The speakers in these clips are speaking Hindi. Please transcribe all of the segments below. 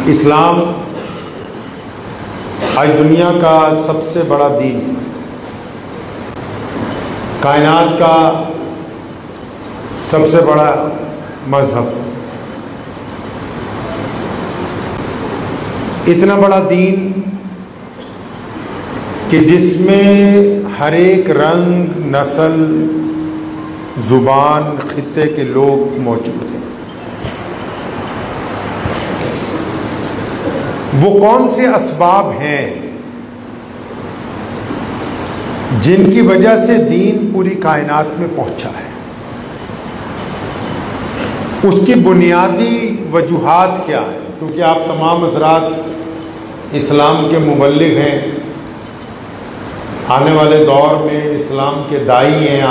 इस्लाम आज दुनिया का सबसे बड़ा दीन, कायनात का सबसे बड़ा मज़हब, इतना बड़ा दीन कि जिसमें हर एक रंग, नस्ल, ज़ुबान, खित्ते के लोग मौजूद हैं। वो कौन से असबाब हैं जिनकी वजह से दीन पूरी कायनात में पहुंचा है? उसकी बुनियादी वजूहात क्या है? क्योंकि आप तमाम हज़रात इस्लाम के मुबल्लिग हैं, आने वाले दौर में इस्लाम के दाई हैं।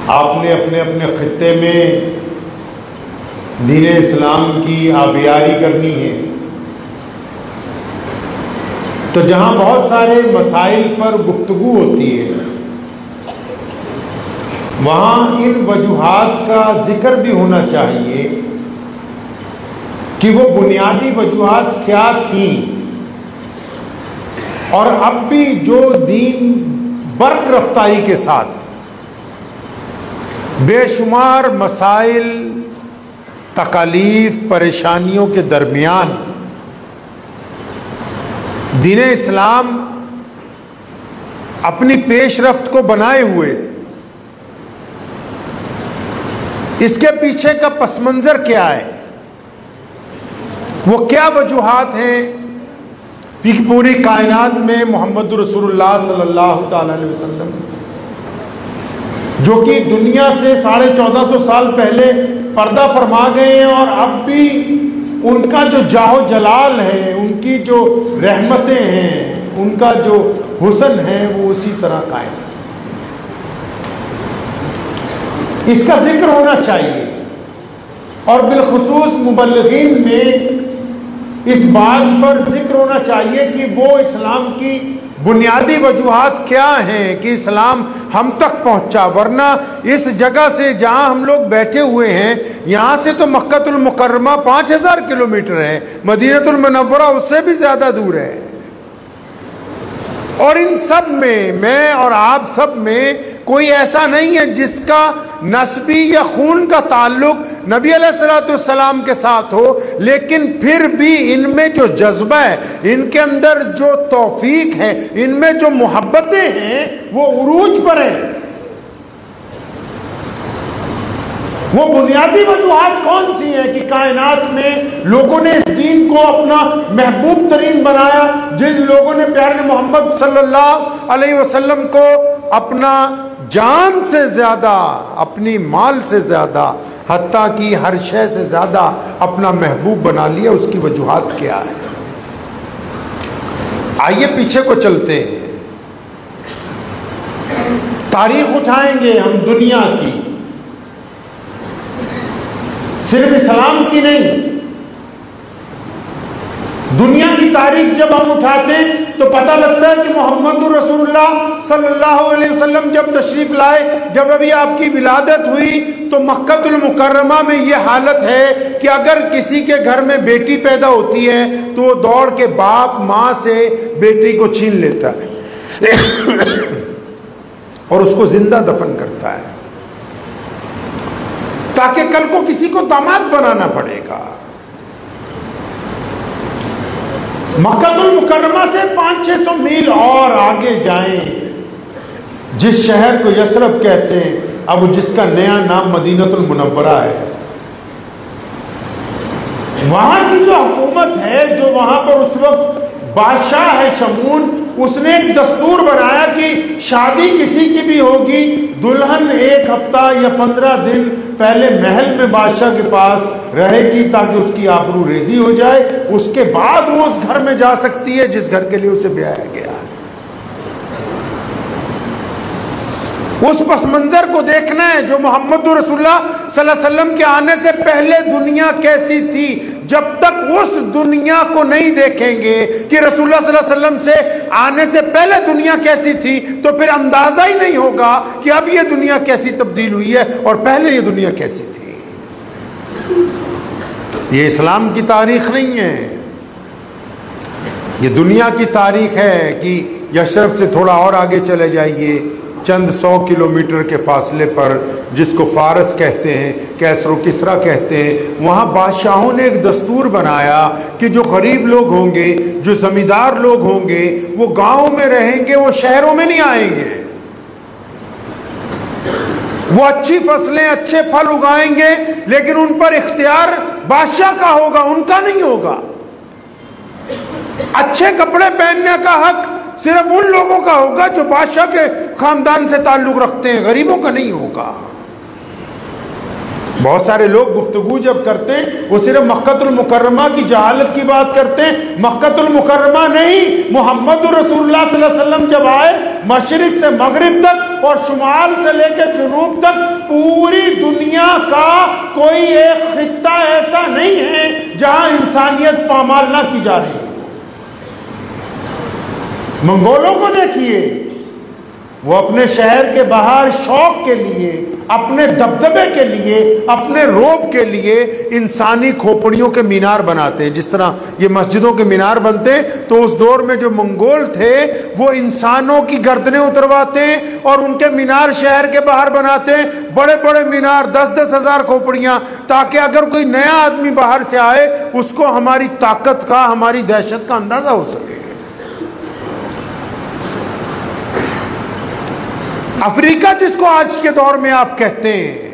आपने अपने अपने खित्ते में दीन इस्लाम की आबियारी करनी है। तो जहां बहुत सारे मसाइल पर गुफ्तगू होती है, वहां इन वजूहात का जिक्र भी होना चाहिए कि वो बुनियादी वजूहात क्या थी, और अब भी जो दीन बर्क रफ्तारी के साथ बेशुमार मसाइल, तकालीफ, परेशानियों के दरमियान दीन इस्लाम अपनी पेशरफ्त को बनाए हुए, इसके पीछे का पस मंज़र क्या है? वो क्या वजूहात हैं कि पूरी कायनात में मोहम्मद रसूलुल्लाह सल्लल्लाहु अलैहि वसल्लम, जो कि दुनिया से 1450 साल पहले पर्दा फरमा गए हैं, और अब भी उनका जो जाहो जलाल है, उनकी जो रहमतें हैं, उनका जो हुस्न है, वो उसी तरह कायम। इसका जिक्र होना चाहिए, और बिलखुसूस मुबल्लिगीन में इस बात पर जिक्र होना चाहिए कि वो इस्लाम की बुनियादी वजूहात क्या हैं कि इस्लाम हम तक पहुंचा। वरना इस जगह से जहां हम लोग बैठे हुए हैं, यहां से तो मक्कतुल मुकर्रमा 5000 किलोमीटर है, मदीनतुल मुनव्वरा उससे भी ज्यादा दूर है। और इन सब में, मैं और आप सब में कोई ऐसा नहीं है जिसका नस्बी या खून का ताल्लुक नबी अलैहिस्सलाम के साथ हो, लेकिन फिर भी इनमें जो जज्बा है, इनके अंदर जो तौफीक है, इनमें जो मोहब्बतें हैं, वो उरूज पर है। वो बुनियादी वजूहात कौन सी है कि कायनात में लोगों ने इस दीन को अपना महबूब तरीन बनाया, जिन लोगों ने प्यारे मोहम्मद सल्लल्लाहु अलैहि वसल्लम को अपना जान से ज्यादा, अपनी माल से ज्यादा, हत्ता कि हर शय से ज्यादा अपना महबूब बना लिया। उसकी वजूहात क्या है? आइए पीछे को चलते हैं, तारीख उठाएंगे हम दुनिया की, सिर्फ इस्लाम की नहीं, दुनिया की तारीख जब हम उठाते हैं तो पता लगता है कि मोहम्मद रसूलुल्लाह सल्लल्लाहु अलैहि वसल्लम जब तशरीफ लाए, जब अभी आपकी विलादत हुई, तो मक्कतुल मुकर्रमा में यह हालत है कि अगर किसी के घर में बेटी पैदा होती है तो वो दौड़ के बाप माँ से बेटी को छीन लेता है और उसको जिंदा दफन करता है, ताकि कल को किसी को दामाद बनाना पड़ेगा। मक्कातुल मुकर्रमा से 500-600 मील और आगे जाएं, जिस शहर को यसरब कहते हैं, अब जिसका नया नाम मदीनतुल मुनव्वरा है, वहां की जो हुकूमत है, जो वहां पर उस वक्त बादशाह है शमून, उसने एक दस्तूर बनाया कि शादी किसी की भी होगी, दुल्हन 1 हफ्ता या 15 दिन पहले महल में बादशाह के पास रहेगी, ताकि उसकी आबरू रेजी हो जाए। उसके बाद वो उस घर में जा सकती है जिस घर के लिए उसे ब्याया गया। उस पस मंजर को देखना है जो मोहम्मद रसूलुल्लाह सल्लल्लाहु अलैहि वसल्लम के आने से पहले दुनिया कैसी थी। जब तक उस दुनिया को नहीं देखेंगे कि रसूलुल्लाह सल्लल्लाहु अलैहि वसल्लम से आने से पहले दुनिया कैसी थी, तो फिर अंदाजा ही नहीं होगा कि अब ये दुनिया कैसी तब्दील हुई है और पहले ये दुनिया कैसी थी। ये इस्लाम की तारीख नहीं है, ये दुनिया की तारीख है कि यशरफ से थोड़ा और आगे चले जाइए, चंद 100 किलोमीटर के फासले पर, जिसको फारस कहते हैं, कैसरो किसरा कहते हैं, वहाँ बादशाहों ने एक दस्तूर बनाया कि जो गरीब लोग होंगे, जो ज़मींदार लोग होंगे, वो गाँव में रहेंगे, वो शहरों में नहीं आएंगे। वो अच्छी फसलें, अच्छे फल उगाएंगे, लेकिन उन पर इख्तियार बादशाह का होगा, उनका नहीं होगा। अच्छे कपड़े पहनने का हक सिर्फ उन लोगों का होगा जो बादशाह के खानदान से ताल्लुक रखते हैं, गरीबों का नहीं होगा। बहुत सारे लोग गुफ्तगू जब करते हैं वो सिर्फ मक्कतुल मुकर्रमा की जहालत की बात करते हैं। मक्कतुल मुकर्रमा नहीं, मोहम्मद रसूलुल्लाह सल्लल्लाहु अलैहि वसल्लम जब आए, मशरिक से मगरिब तक और शुमाल से लेकर जुनूब तक पूरी दुनिया का कोई एक खित्ता ऐसा नहीं है जहां इंसानियत पामाल ना की जा रही है। मंगोलों को देखिए, वो अपने शहर के बाहर शौक के लिए, अपने दबदबे के लिए, अपने रोब के लिए इंसानी खोपड़ियों के मीनार बनाते हैं। जिस तरह ये मस्जिदों के मीनार बनते हैं, तो उस दौर में जो मंगोल थे वो इंसानों की गर्दनें उतरवाते हैं और उनके मीनार शहर के बाहर बनाते हैं, बड़े बड़े मीनार, 10-10 हजार खोपड़ियां, ताकि अगर कोई नया आदमी बाहर से आए उसको हमारी ताकत का, हमारी दहशत का अंदाजा हो सके। अफ्रीका जिसको आज के दौर में आप कहते हैं,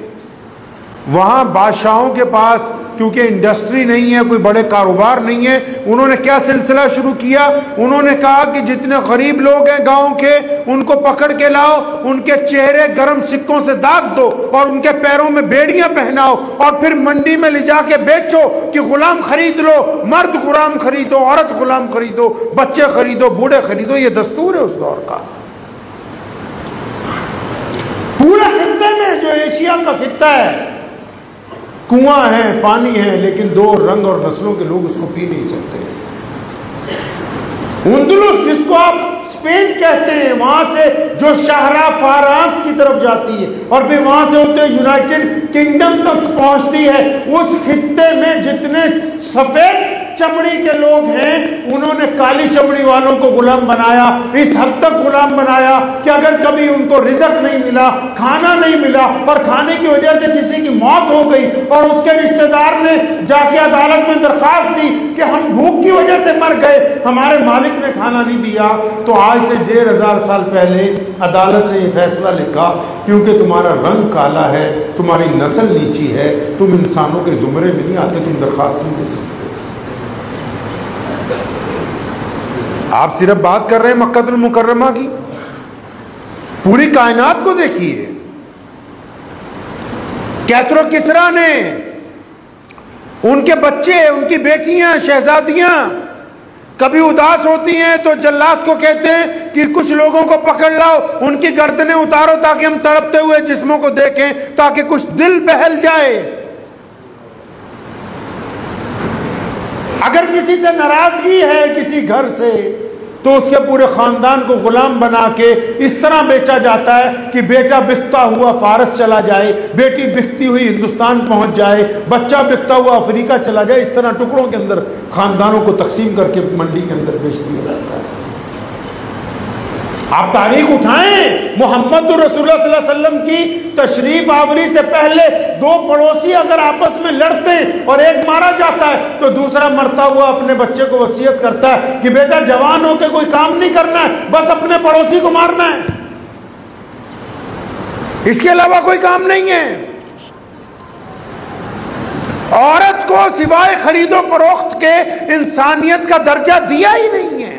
वहां बादशाहों के पास क्योंकि इंडस्ट्री नहीं है, कोई बड़े कारोबार नहीं है, उन्होंने क्या सिलसिला शुरू किया, उन्होंने कहा कि जितने गरीब लोग हैं गांव के, उनको पकड़ के लाओ, उनके चेहरे गर्म सिक्कों से दाग दो और उनके पैरों में बेड़ियां पहनाओ और फिर मंडी में ले जाके बेचो कि गुलाम खरीद लो, मर्द गुलाम खरीदो, औरत गुलाम खरीदो, बच्चे खरीदो, बूढ़े खरीदो। ये दस्तूर है उस दौर का। पूरे खित्ते में, जो एशिया का खित्ता है, कुआं है, पानी है, लेकिन दो रंग और नस्लों के लोग उसको पी नहीं सकते। उंदुलुस जिसको आप स्पेन कहते हैं, वहां से जो शाहरा फ्रांस की तरफ जाती है और फिर वहां से होते यूनाइटेड किंगडम तक पहुंचती है, उस खित्ते में जितने सफेद चमड़ी के लोग हैं, उन्होंने काली चमड़ी वालों को गुलाम बनाया। इस हद तक गुलाम बनाया कि अगर कभी उनको रिज़्क नहीं मिला, खाना नहीं मिला और खाने की वजह से किसी की मौत हो गई और उसके रिश्तेदार ने जाके अदालत में दरखास्त दी कि हम भूख की वजह से मर गए, हमारे मालिक ने खाना नहीं दिया, तो आज से 1500 साल पहले अदालत ने यह फैसला लिखा, क्योंकि तुम्हारा रंग काला है, तुम्हारी नस्ल नीची है, तुम इंसानों के जुमरे में नहीं आते, तुम दरखास्त नहीं दे सकते। आप सिर्फ बात कर रहे हैं मक्कतुल मुकर्रमा की, पूरी कायनात को देखिए। कैसरो किसरा ने, उनके बच्चे, उनकी बेटियां, शहजादियां कभी उदास होती हैं तो जल्लाद को कहते हैं कि कुछ लोगों को पकड़ लाओ, उनकी गर्दनें उतारो ताकि हम तड़पते हुए जिस्मों को देखें, ताकि कुछ दिल बहल जाए। अगर किसी से नाराजगी है, किसी घर से, तो उसके पूरे खानदान को गुलाम बना के इस तरह बेचा जाता है कि बेटा बिकता हुआ फारस चला जाए, बेटी बिकती हुई हिंदुस्तान पहुंच जाए, बच्चा बिकता हुआ अफ्रीका चला जाए। इस तरह टुकड़ों के अंदर खानदानों को तकसीम करके मंडी के अंदर बेच दिया जाता है। आप तारीख उठाएं, मोहम्मद रसूलुल्लाह सल्लल्लाहु अलैहि वसल्लम की तशरीफ आवरी से पहले दो पड़ोसी अगर आपस में लड़ते हैं और एक मारा जाता है तो दूसरा मरता हुआ अपने बच्चे को वसीयत करता है कि बेटा जवान होकर कोई काम नहीं करना है, बस अपने पड़ोसी को मारना है, इसके अलावा कोई काम नहीं है। औरत को सिवाय खरीदो फरोख्त के इंसानियत का दर्जा दिया ही नहीं है।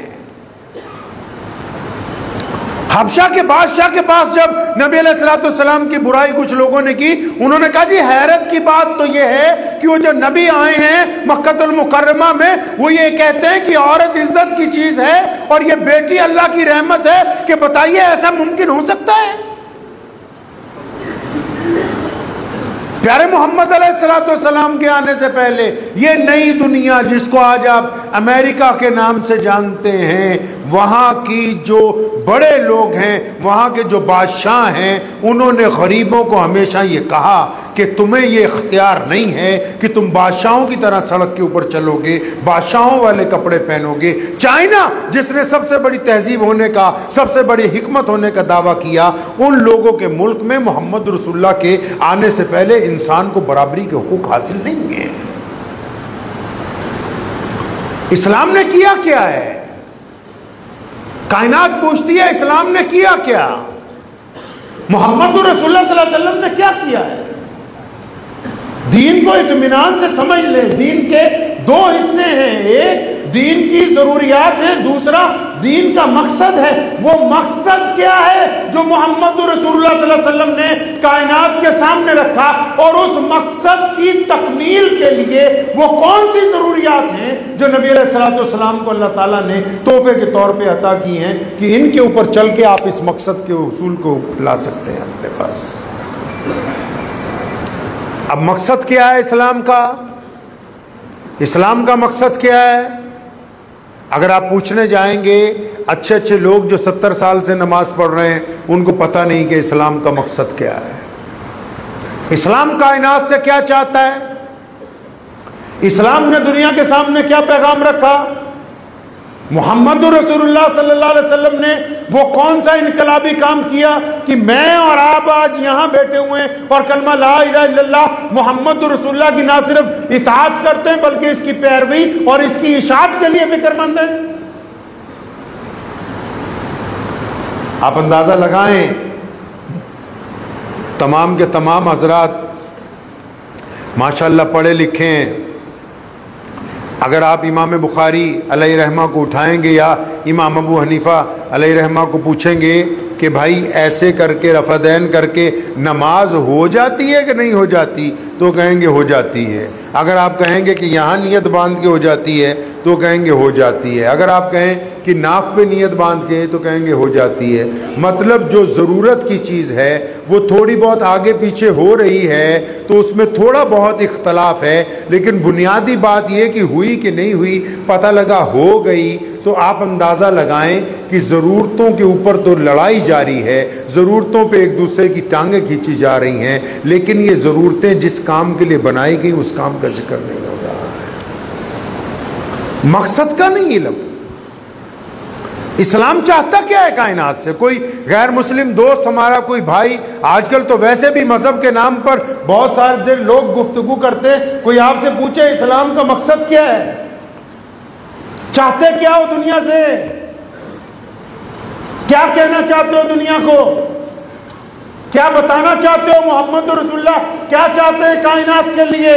हबशा के बादशाह के पास जब नबी अलैहिस्सलाम की बुराई कुछ लोगों ने की, उन्होंने कहा जी हैरत की बात तो यह है कि वो जो नबी आए हैं मक्कतुल मुकर्रमा में, वो ये कहते हैं कि औरत इज्जत की चीज है और ये बेटी अल्लाह की रहमत है, कि बताइए ऐसा मुमकिन हो सकता है? प्यारे मोहम्मद अलैहिस्सलाम के आने से पहले ये नई दुनिया जिसको आज आप अमेरिका के नाम से जानते हैं, वहाँ की जो बड़े लोग हैं, वहाँ के जो बादशाह हैं, उन्होंने गरीबों को हमेशा ये कहा कि तुम्हें ये इख्तियार नहीं है कि तुम बादशाहों की तरह सड़क के ऊपर चलोगे, बादशाहों वाले कपड़े पहनोगे। चाइना जिसने सबसे बड़ी तहजीब होने का, सबसे बड़ी हिकमत होने का दावा किया, उन लोगों के मुल्क में मोहम्मद रसूलुल्लाह के आने से पहले इंसान को बराबरी के हुकूक हासिल नहीं है। इस्लाम ने किया क्या है? कायनात पूछती है इस्लाम ने किया क्या? मोहम्मद रसूलुल्लाह सल्लल्लाहु अलैहि वसल्लम ने क्या किया है? दीन को इत्मीनान से समझ ले। दीन के दो हिस्से हैं, एक दीन की जरूरियात है, दूसरा दीन का मकसद है। वो मकसद क्या है जो मोहम्मद रसूलुल्लाह सल्लल्लाहु अलैहि वसल्लम ने कायनात के सामने रखा, और उस मकसद की तकमील के लिए वो कौन सी जरूरियात हैं जो नबी अलैहिस्सलाम को अल्लाह ताला ने तोहफे के तौर पे अता की हैं कि इनके ऊपर चल के आप इस मकसद के उसूल को ला सकते हैं अपने पास। अब मकसद क्या है इस्लाम का? इस्लाम का मकसद क्या है? अगर आप पूछने जाएंगे अच्छे अच्छे लोग जो 70 साल से नमाज पढ़ रहे हैं, उनको पता नहीं कि इस्लाम का मकसद क्या है। इस्लाम कायनात से क्या चाहता है? इस्लाम ने दुनिया के सामने क्या पैगाम रखा? मोहम्मद रसूलुल्लाह सल्लल्लाहु अलैहि वसल्लम ने वो कौन सा इनकलाबी काम किया कि मैं और आप आज यहां बैठे हुए हैं और कलमा ला इलाहा इल्लल्लाह मोहम्मद रसूलुल्लाह की ना सिर्फ इताअत करते हैं बल्कि इसकी पैरवी और इसकी इशाअत के लिए फिक्रमंद हैं। आप अंदाजा लगाएं, तमाम के तमाम हजरात माशाअल्लाह पढ़े लिखे हैं। अगर आप इमाम बुखारी अलैहि रहमा को उठाएंगे या इमाम अबू हनीफा अलैहि रहमा को पूछेंगे कि भाई ऐसे करके रफ़दैन करके नमाज हो जाती है कि नहीं हो जाती, तो कहेंगे हो जाती है। अगर आप कहेंगे कि यहाँ नियत बांध के हो जाती है तो कहेंगे हो जाती है। अगर आप कहें कि नाफ पे नियत बांध के तो कहेंगे हो जाती है। मतलब जो ज़रूरत की चीज़ है वो थोड़ी बहुत आगे पीछे हो रही है तो उसमें थोड़ा बहुत इख्तलाफ है, लेकिन बुनियादी बात यह कि हुई कि नहीं हुई, पता लगा हो गई, तो आप अंदाज़ा लगाएं कि ज़रूरतों के ऊपर तो लड़ाई जारी है, ज़रूरतों पे एक दूसरे की टांगें खींची जा रही हैं, लेकिन ये ज़रूरतें जिस काम के लिए बनाई गई उस काम का जिक्र नहीं हो रहा है। मकसद का नहीं इल्म। इस्लाम चाहता क्या है कायनात से? कोई गैर मुस्लिम दोस्त हमारा, कोई भाई, आजकल तो वैसे भी मजहब के नाम पर बहुत सारे लोग गुफ्तगू करते हैं, कोई आपसे पूछे इस्लाम का मकसद क्या है, चाहते क्या हो दुनिया से, क्या कहना चाहते हो दुनिया को, क्या बताना चाहते हो मोहम्मद रसूलुल्लाह क्या चाहते हैं कायनात के लिए?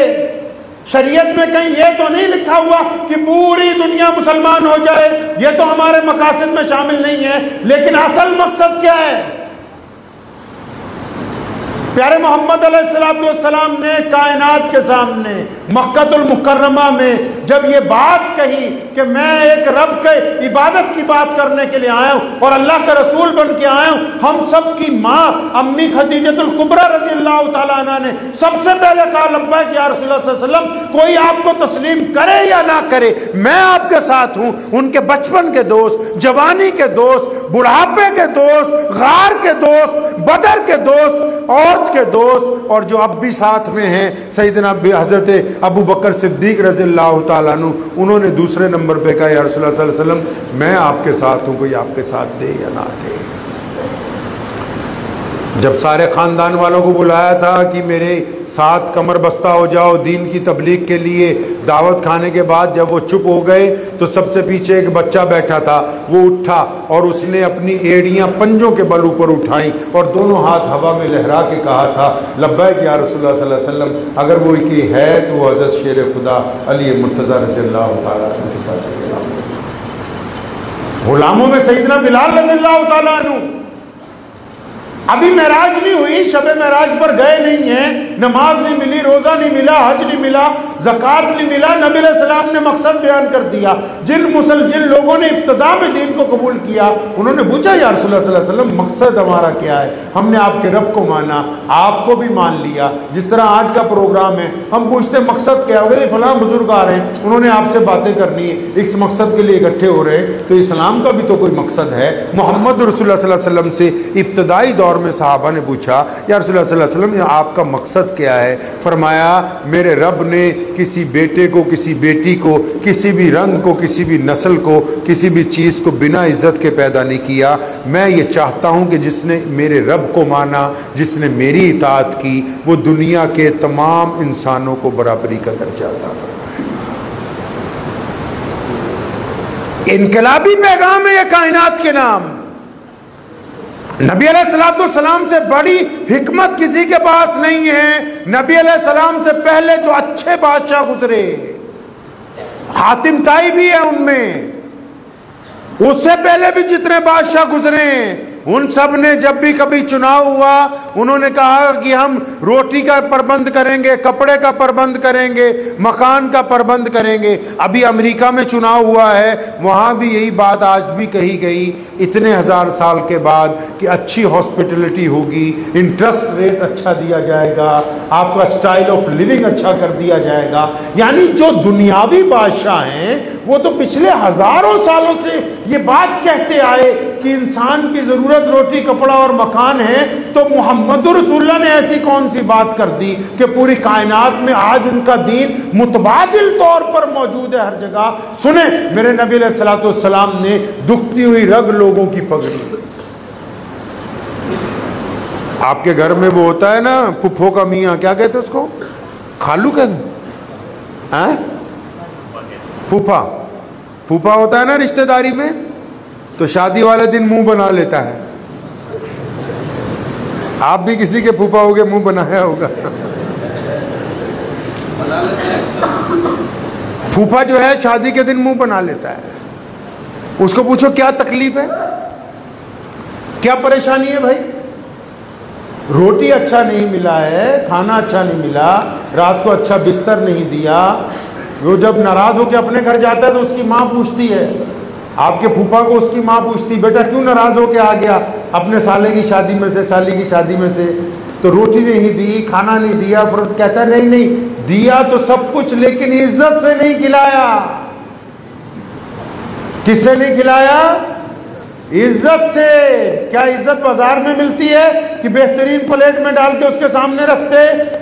शरीयत में कहीं ये तो नहीं लिखा हुआ कि पूरी दुनिया मुसलमान हो जाए, ये तो हमारे मकासद में शामिल नहीं है। लेकिन असल मकसद क्या है? प्यारे मोहम्मद अलैहिस्सलाम ने कायनात के सामने मक्कातुल मुकर्रमा में जब ये बात कही कि मैं एक रब के इबादत की बात करने के लिए आया हूं और अल्लाह का रसूल बन के आया हूं, हम सब की माँ अम्मी खदीजतुल कुबरा रज़ियल्लाहु ताला अन्हा ने सबसे पहले कहा लब्बैक या रसूलल्लाह सल्लल्लाहु अलैहि वसल्लम, कोई आपको तस्लीम करे या ना करे, मैं आपके साथ हूं। उनके बचपन के दोस्त, जवानी के दोस्त, बुढ़ापे के दोस्त, गार के दोस्त, बदर के दोस्त, और के दोस्त, और जो अब भी साथ में हैं सैयदना हजरत अबू बकर सिद्दीक रज़ियल्लाहु ताला अन्हु, उन्होंने दूसरे नंबर पे कहा या रसूलुल्लाह सल्लल्लाहु अलैहि वसल्लम मैं आपके साथ हूँ, कोई आपके साथ दे या ना दे। जब सारे ख़ानदान वालों को बुलाया था कि मेरे साथ कमर बस्ता हो जाओ दीन की तबलीग के लिए, दावत खाने के बाद जब वो चुप हो गए तो सबसे पीछे एक बच्चा बैठा था, वो उठा और उसने अपनी एड़ियाँ पंजों के बल ऊपर उठाई और दोनों हाथ हवा में लहरा के कहा था लब्बैक या रसूलुल्लाह सल्लल्लाहु अलैहि वसल्लम। अगर वो की है तो वो हज़रत शेर खुदा अली मुर्तज़ा रज़ियल्लाहु ताला अन्हु के साथ गुलामों में सैयदना बिलाल रज़ियल्लाहु ताला अन्हु। अभी महराज नहीं हुई, शबे महराज पर गए नहीं हैं, नमाज नहीं मिली, रोजा नहीं मिला, हज नहीं मिला, ज़कात नहीं मिला, नबी अलैहिस्सलाम ने मकसद बयान कर दिया। जिन लोगों ने इब्तिदा में दीन को कबूल किया, उन्होंने पूछा या रसूलुल्लाह सल्लल्लाहु अलैहि वसल्लम मकसद हमारा क्या है? हमने आपके रब को माना, आपको भी मान लिया। जिस तरह आज का प्रोग्राम है, हम पूछते हैं मकसद क्या है, फलां बुजुर्ग आ रहे हैं, उन्होंने आपसे बातें करनी है, इस मकसद के लिए इकट्ठे हो रहे हैं, तो इस्लाम का भी तो कोई मकसद है। मोहम्मद रसूलुल्लाह सल्लल्लाहु अलैहि वसल्लम से इब्तिदाई दौर में सहाबा ने पूछा या रसूलुल्लाह सल्लल्लाहु अलैहि वसल्लम आपका मकसद क्या है? फरमाया मेरे रब ने किसी बेटे को, किसी बेटी को, किसी भी रंग को, किसी भी नस्ल को, किसी भी चीज़ को बिना इज्जत के पैदा नहीं किया। मैं ये चाहता हूँ कि जिसने मेरे रब को माना, जिसने मेरी इताअत की, वो दुनिया के तमाम इंसानों को बराबरी का दर्जा अता फरमाएगा। इनकलाबी पैगाम है ये कायनात के नाम। नबी अलैहिस्सलाम से बड़ी हिकमत किसी के पास नहीं है। नबी अलैहिस्सलाम से पहले जो अच्छे बादशाह गुजरे, हातिम ताई भी है उनमें, उससे पहले भी जितने बादशाह गुजरे, उन सब ने जब भी कभी चुनाव हुआ, उन्होंने कहा कि हम रोटी का प्रबंध करेंगे, कपड़े का प्रबंध करेंगे, मकान का प्रबंध करेंगे। अभी अमेरिका में चुनाव हुआ है, वहाँ भी यही बात आज भी कही गई, इतने हजार साल के बाद, कि अच्छी हॉस्पिटलिटी होगी, इंटरेस्ट रेट अच्छा दिया जाएगा, आपका स्टाइल ऑफ लिविंग अच्छा कर दिया जाएगा। यानी जो दुनियावी बादशाह हैं वो तो पिछले हजारों सालों से ये बात कहते आए कि इंसान की जरूरत रोटी, कपड़ा और मकान है, तो मोहम्मद रसूलुल्लाह ने ऐसी कौन सी बात कर दी कि पूरी कायनात में आज उनका दीन मुतबादिल तौर पर मौजूद है हर जगह। सुने, मेरे नबी अलैहिस्सलातु वस्सलाम ने दुखती हुई रग लोगों की पगड़ी, आपके घर में वो होता है ना फुफ्फो का मियाँ, क्या कहते हैं उसको, खालू कहते हैं, फूफा, फूफा होता है ना रिश्तेदारी में, तो शादी वाले दिन मुंह बना लेता है। आप भी किसी के फूफा होगे, मुंह बनाया होगा। फूफा जो है शादी के दिन मुंह बना लेता है। उसको पूछो क्या तकलीफ है, क्या परेशानी है भाई? रोटी अच्छा नहीं मिला है, खाना अच्छा नहीं मिला, रात को अच्छा बिस्तर नहीं दिया। वो जब नाराज होकर अपने घर जाता है तो उसकी माँ पूछती है, आपके फूफा को उसकी माँ पूछती, बेटा क्यों नाराज होके आ गया अपने साले की शादी में से, साली की शादी में से? तो रोटी नहीं दी, खाना नहीं दिया। फिर कहता नहीं नहीं दिया तो सब कुछ, लेकिन इज्जत से नहीं खिलाया। किससे नहीं खिलाया? इज्जत से। क्या इज्जत बाजार में मिलती है कि बेहतरीन प्लेट में डाल के उसके सामने रखते?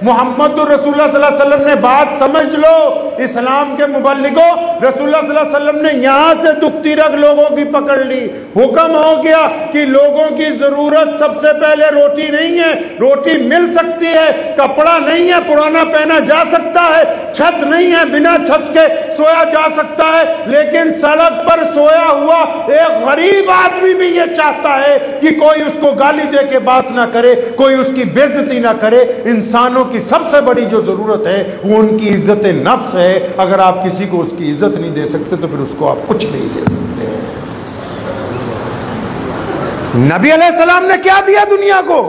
मोहम्मद रसूलुल्लाह सल्लल्लाहु अलैहि वसल्लम ने बात समझ लो, इस्लाम के मुबल्लिगो, रसूलुल्लाह सल्लल्लाहु अलैहि वसल्लम ने यहां से दुखती रग लोगों की पकड़ ली। हुक्म हो गया कि लोगों की जरूरत सबसे पहले रोटी नहीं है, रोटी मिल सकती है, कपड़ा नहीं है, पुराना पहना जा सकता है, छत नहीं है, बिना छत के सोया जा सकता है, लेकिन सड़क पर सोया हुआ एक गरीब आदमी भी ये चाहता है कि कोई उसको गाली दे के बात ना करे, कोई उसकी बेइज्जती ना करे। इंसानों की सबसे बड़ी जो जरूरत है वो उनकी इज्जत नफ्स है। अगर आप किसी को उसकी इज्जत नहीं दे सकते तो फिर उसको आप कुछ नहीं दे सकते। नबी अलैहिस्सलाम ने क्या दिया दुनिया को?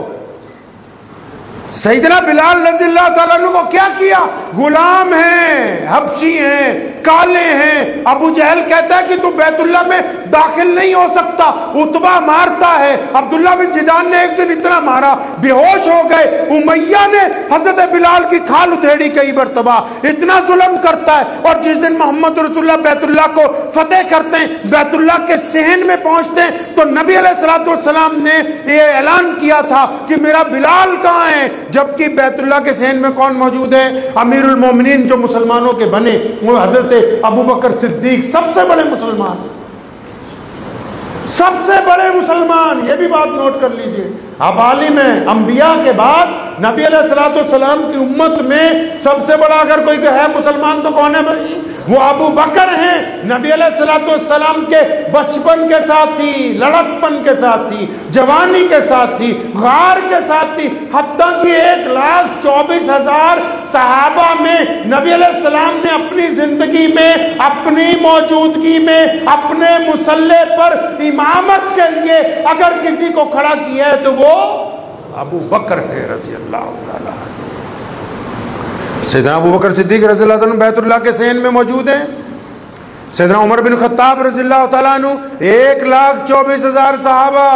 सैयदना बिलाल रज़ियल्लाहु ताला अन्हु को क्या किया? गुलाम हैं, हबशी हैं, काले हैं। अबू जहल कहता है कि तू बैतुल्ला में दाखिल नहीं हो सकता, उतबा मारता है। अब्दुल्ला बिन जिदान ने एक दिन इतना मारा बेहोश हो गए। उमैया ने हजरत बिलाल की खाल उधेड़ी कई मरतबा। इतना जुल्म करता है। और जिस दिन मोहम्मद रसूलुल्लाह बैतुल्ला को फतेह करते हैं, बैतुल्ला के सहन में पहुंचते हैं, तो नबी अलैहिस्सलातु वस्सलाम ने यह ऐलान किया था कि मेरा बिलाल कहाँ है? जबकि बैतुल्ला के सहन में कौन मौजूद है? अमीरुल मोमिनीन जो मुसलमानों के बने, वो हजरत अबू बकर सिद्दीक, सबसे बड़े मुसलमान, सबसे बड़े मुसलमान। ये भी बात नोट कर लीजिए। अब आलिम है, अंबिया के बाद नबी अलैहिस्सलातु वस्सलाम की उम्मत में सबसे बड़ा अगर कोई है मुसलमान तो कौन है भाई? वो अबू बकर हैं। नबी अलैहिस्सलातु वस्सलाम के बचपन के साथ थी, लड़कपन के साथ थी, जवानी के साथ थी, गार के साथ थी। हत्ता कि 1,24,000 सहाबा में नबी अलैहिस्सलाम ने अपनी जिंदगी में, अपनी मौजूदगी में, अपने मुसल्ले पर इमामत के लिए अगर किसी को खड़ा किया है तो वो अबू बकर है रज़ियल्लाहु ताला। सैयदना अबू बकर सिद्दीक रज़ियल्लाहु अन्हु बैतुल्लाह के सहन में मौजूद हैं। सैयदना उमर बिन खत्ताब रज़ियल्लाहु तआला अन्हु 1,24,000 सहाबा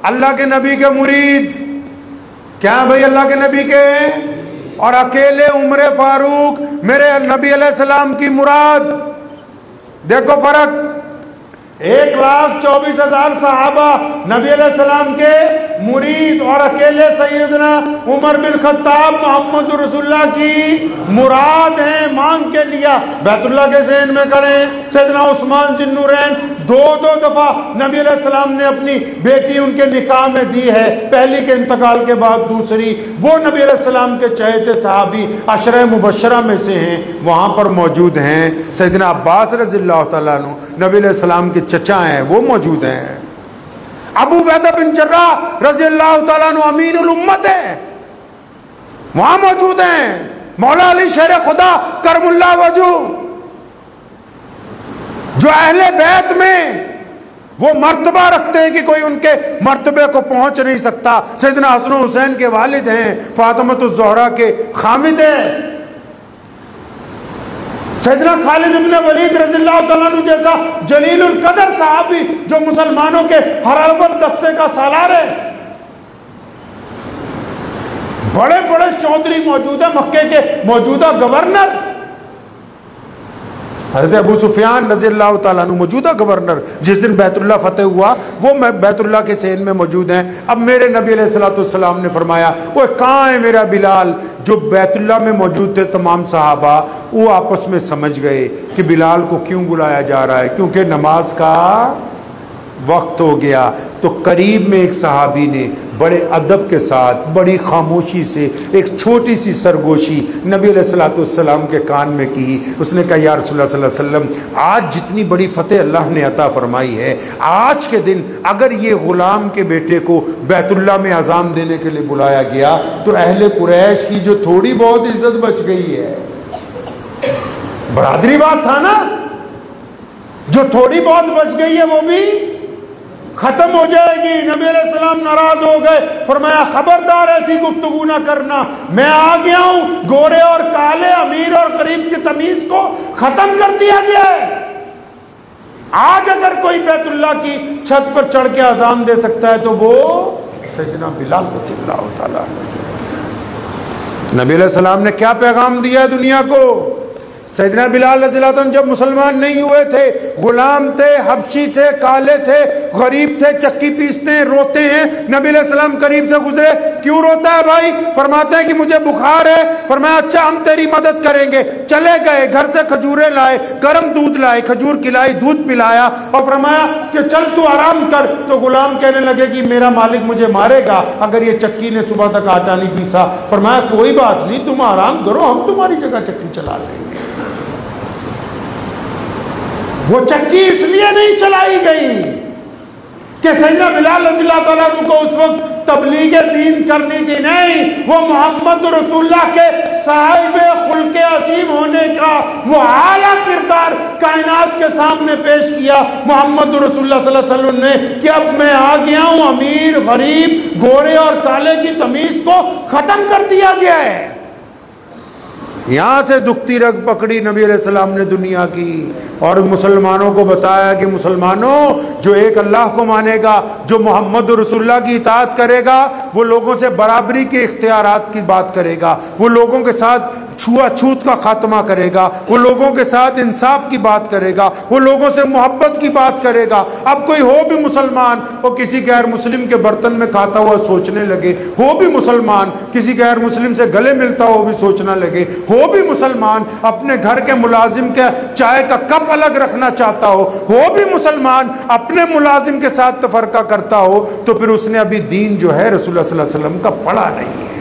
अल्लाह के नबी के मुरीद, क्या भाई अल्लाह के नबी के, और अकेले उमर फारूक मेरे नबी अलैहिस्सलाम की मुराद। देखो फर्क, 1,24,000 सहाबा नबी अलैहिस्सलाम के मुरीद और अकेले सैयदना उमर बिन खत्ताब मोहम्मद रसूलुल्लाह की मुराद हैं, मांग के लिया। बैतुल्लाह के ज़हन में खड़े हैं। सैयदना उस्मान ज़िन्नुरैन 2-2 दफ़ा नबी अलैहिस्सलाम ने अपनी बेटी उनके निकाह में दी है, पहली के इंतकाल के बाद दूसरी। वो नबी अलैहिस्सलाम के चहेते सहाबी अशरे मुबशरा में से हैं, वहाँ पर मौजूद हैं। सैयदना अब्बास रज़ियल्लाहु तआला अन्हु नबी अलैहिस्सलाम के चचा हैं, वो मौजूद हैं। अबू बैदा बिन जर्राह रज़ियल्लाहु तआला अन्हु अमीनुल उम्मत है, वहां मौजूद हैं। मौला अली शेर खुदा करमुल्लाह वजू, जो अहले बैत में वो मर्तबा रखते हैं कि कोई उनके मर्तबे को पहुंच नहीं सकता। सैयदना हसन हुसैन के वालिद हैं, फातिमतुज़ ज़हरा के खामिद हैं। सैयदना खालिद इब्न वलीद रज़ियल्लाहु तआला अन्हु जैसा जलीलुल कदर सहाबी जो मुसलमानों के हर अव्वल दस्ते का सालार है। बड़े बड़े चौधरी मौजूद है, मक्के के मौजूदा गवर्नर हज़रत अबू सुफियान रज़ियल्लाहु तआला अन्हु मौजूदा गवर्नर, जिस दिन बैतुल्लाह फतेह हुआ वो बैतुल्लाह के सहन में मौजूद हैं। अब मेरे नबी अलैहिस्सलाम ने फरमाया, वो कहाँ है मेरा बिलाल? जो बैतुल्लाह में मौजूद थे तमाम सहाबा वो आपस में समझ गए कि बिलाल को क्यों बुलाया जा रहा है, क्योंकि नमाज का वक्त हो गया। तो करीब में एक सहाबी ने बड़े अदब के साथ बड़ी खामोशी से एक छोटी सी सरगोशी नबी अलैहिस्सलाम के कान में की। उसने कहा, या रसूलुल्लाह सल्लल्लाहु अलैहि वसल्लम, आज जितनी बड़ी फतेह अल्लाह ने अता फरमाई है, आज के दिन अगर ये गुलाम के बेटे को बैतुल्लाह में अजान देने के लिए बुलाया गया तो अहले कुरैश की जो थोड़ी बहुत इज्जत बच गई है, बरादरी बात था ना, जो थोड़ी बहुत बच गई है वो भी खत्म हो जाएगी। नबी अलैहिस्सलाम नाराज हो गए, फरमाया खबरदार ऐसी गुफ्तगू ना करना, मैं आ गया हूं, गोरे और काले, अमीर और गरीब की तमीज को खत्म कर दिया गया है। आज अगर कोई बैतुल्लाह की छत पर चढ़ के अजान दे सकता है तो वो सैयदना बिलाल रज़ियल्लाहु तआला अन्हु। नबी अलैहिस्सलाम ने क्या पैगाम दिया है दुनिया को? सैयदना बिलाल रज़ियल्लाहु अन्हु जब मुसलमान नहीं हुए थे, गुलाम थे, हबशी थे, काले थे, गरीब थे, चक्की पीसते हैं, रोते हैं। नबी अलैहिस्सलाम करीब से गुजरे, क्यों रोता है भाई? फरमाते हैं कि मुझे बुखार है। फरमाया, अच्छा हम तेरी मदद करेंगे। चले गए, घर से खजूरें लाए, गर्म दूध लाए, खजूर खिलाई, दूध पिलाया और फरमाया कि चल तू आराम कर। तो गुलाम कहने लगे कि मेरा मालिक मुझे मारेगा अगर ये चक्की ने सुबह तक आटा नहीं पीसा। फरमाया, कोई बात नहीं, तुम आराम करो, हम तुम्हारी जगह चक्की चला लेंगे। वो चक्की इसलिए नहीं चलाई गई कि सैयदना बिलाल रज़ियल्लाहु तआला अन्हु को उस वक्त तबलीग दीन करनी थी, नहीं, वो मोहम्मद रसूलुल्लाह के साहिबे खुल्के अज़ीम होने का वो आला किरदार कायनात के सामने पेश किया मोहम्मद रसूलुल्लाह सल्लल्लाहु अलैहि वसल्लम ने कि अब मैं आ गया हूं, अमीर गरीब गोरे और काले की तमीज को खत्म कर दिया गया है। यहाँ से दुखती रग पकड़ी नबी अलैहिस्सलाम ने दुनिया की और मुसलमानों को बताया कि मुसलमानों, जो एक अल्लाह को मानेगा, जो मोहम्मद रसूलुल्लाह की इताअत करेगा, वो लोगों से बराबरी के इख्तियारात की बात करेगा, वो लोगों के साथ छुआछूत का खात्मा करेगा, वो लोगों के साथ इंसाफ की बात करेगा, वो लोगों से मोहब्बत की बात करेगा। अब कोई हो भी मुसलमान और किसी गैर मुस्लिम के बर्तन में खाता हुआ सोचने लगे, हो भी मुसलमान किसी गैर मुस्लिम से गले मिलता हो भी सोचना लगे, हो भी मुसलमान अपने घर के मुलाजिम के चाय का कप अलग रखना चाहता हो भी मुसलमान अपने मुलाजिम के साथ तफरका करता हो, तो फिर उसने अभी दीन जो है रसूलुल्लाह सल्लल्लाहु अलैहि वसल्लम का पढ़ा नहीं है।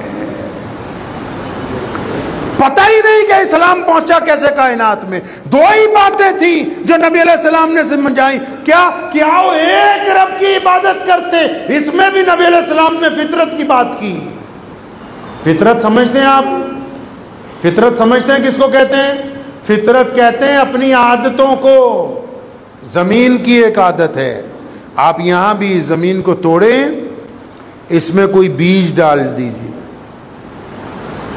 पता ही नहीं कि इस्लाम पहुंचा कैसे कायनात में। दो ही बातें थी जो नबी अलैहिस्सलाम ने समझाई, क्या कि आओ एक रब की इबादत करते। इसमें भी नबी अलैहिस्सलाम ने फितरत की बात की। फितरत समझते हैं आप? फितरत समझते हैं किसको कहते हैं? फितरत कहते हैं अपनी आदतों को। जमीन की एक आदत है, आप यहां भी इस जमीन को तोड़ें, इसमें कोई बीज डाल दीजिए,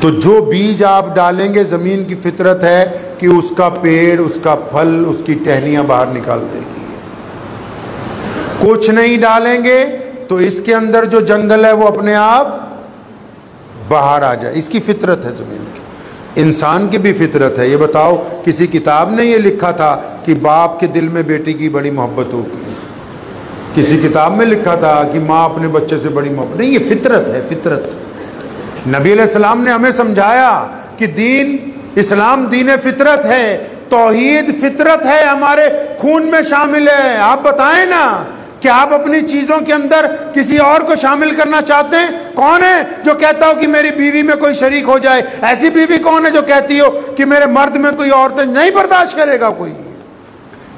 तो जो बीज आप डालेंगे, ज़मीन की फितरत है कि उसका पेड़, उसका फल, उसकी टहनियाँ बाहर निकाल देगी। कुछ नहीं डालेंगे तो इसके अंदर जो जंगल है वो अपने आप बाहर आ जाए। इसकी फितरत है ज़मीन की। इंसान की भी फितरत है। ये बताओ, किसी किताब ने ये लिखा था कि बाप के दिल में बेटी की बड़ी मोहब्बत होगी? किसी किताब में लिखा था कि माँ अपने बच्चे से बड़ी मोहब्बत? नहीं, ये फितरत है, फितरत। नबी अलैहिस्सलाम ने हमें समझाया कि दीन इस्लाम दीन फितरत है, तौहीद फितरत है, हमारे खून में शामिल है। आप बताएं ना कि आप अपनी चीजों के अंदर किसी और को शामिल करना चाहते हैं? कौन है जो कहता हो कि मेरी बीवी में कोई शरीक हो जाए? ऐसी बीवी कौन है जो कहती हो कि मेरे मर्द में कोई औरत नहीं बर्दाश्त करेगा कोई?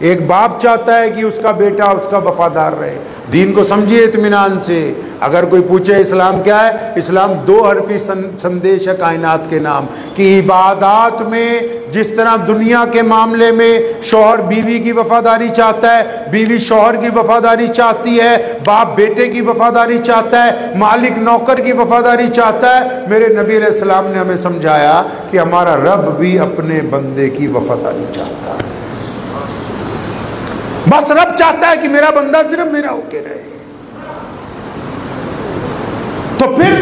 एक बाप चाहता है कि उसका बेटा उसका वफादार रहे। दीन को समझिए इत्मीनान से। अगर कोई पूछे इस्लाम क्या है, इस्लाम 2 हरफी संदेश है कायनात के नाम कि इबादत में जिस तरह दुनिया के मामले में शौहर बीवी की वफादारी चाहता है, बीवी शौहर की वफादारी चाहती है, बाप बेटे की वफादारी चाहता है, मालिक नौकर की वफादारी चाहता है, मेरे नबी अलैहिस्सलाम ने हमें समझाया कि हमारा रब भी अपने बंदे की वफादारी चाहता है। बस रब चाहता है कि मेरा बंदा सिर्फ मेरा होके रहे। तो फिर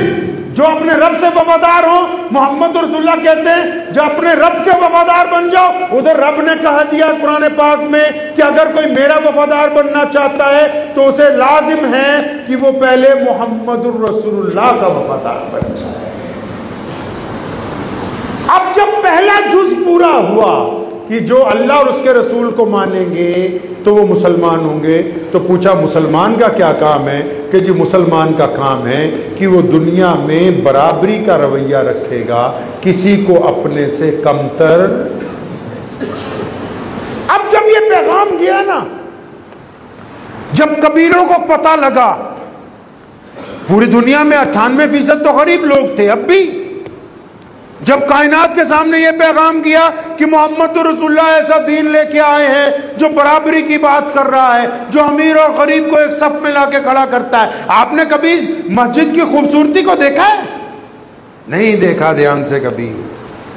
जो अपने रब से वफादार हो, मोहम्मद रसूलुल्लाह कहते हैं जो अपने रब के वफादार बन जाओ। उधर रब ने कहा दिया कुरान पाक में कि अगर कोई मेरा वफादार बनना चाहता है तो उसे लाजिम है कि वो पहले मोहम्मद रसूलुल्लाह का वफादार बन जाए। अब जब पहला जुज पूरा हुआ कि जो अल्लाह और उसके रसूल को मानेंगे तो वो मुसलमान होंगे, तो पूछा मुसलमान का क्या काम है? कि जी मुसलमान का काम है कि वो दुनिया में बराबरी का रवैया रखेगा, किसी को अपने से कमतर। अब जब ये पैगाम गया ना, जब कबीरों को पता लगा, पूरी दुनिया में 98% तो गरीब लोग थे। अब भी जब कायनात के सामने ये पैगाम किया कि मोहम्मद रसूलुल्लाह ऐसा दीन लेके आए हैं जो बराबरी की बात कर रहा है, जो अमीर और गरीब को एक सफ में लाके खड़ा करता है। आपने कभी मस्जिद की खूबसूरती को देखा है? नहीं देखा ध्यान से कभी।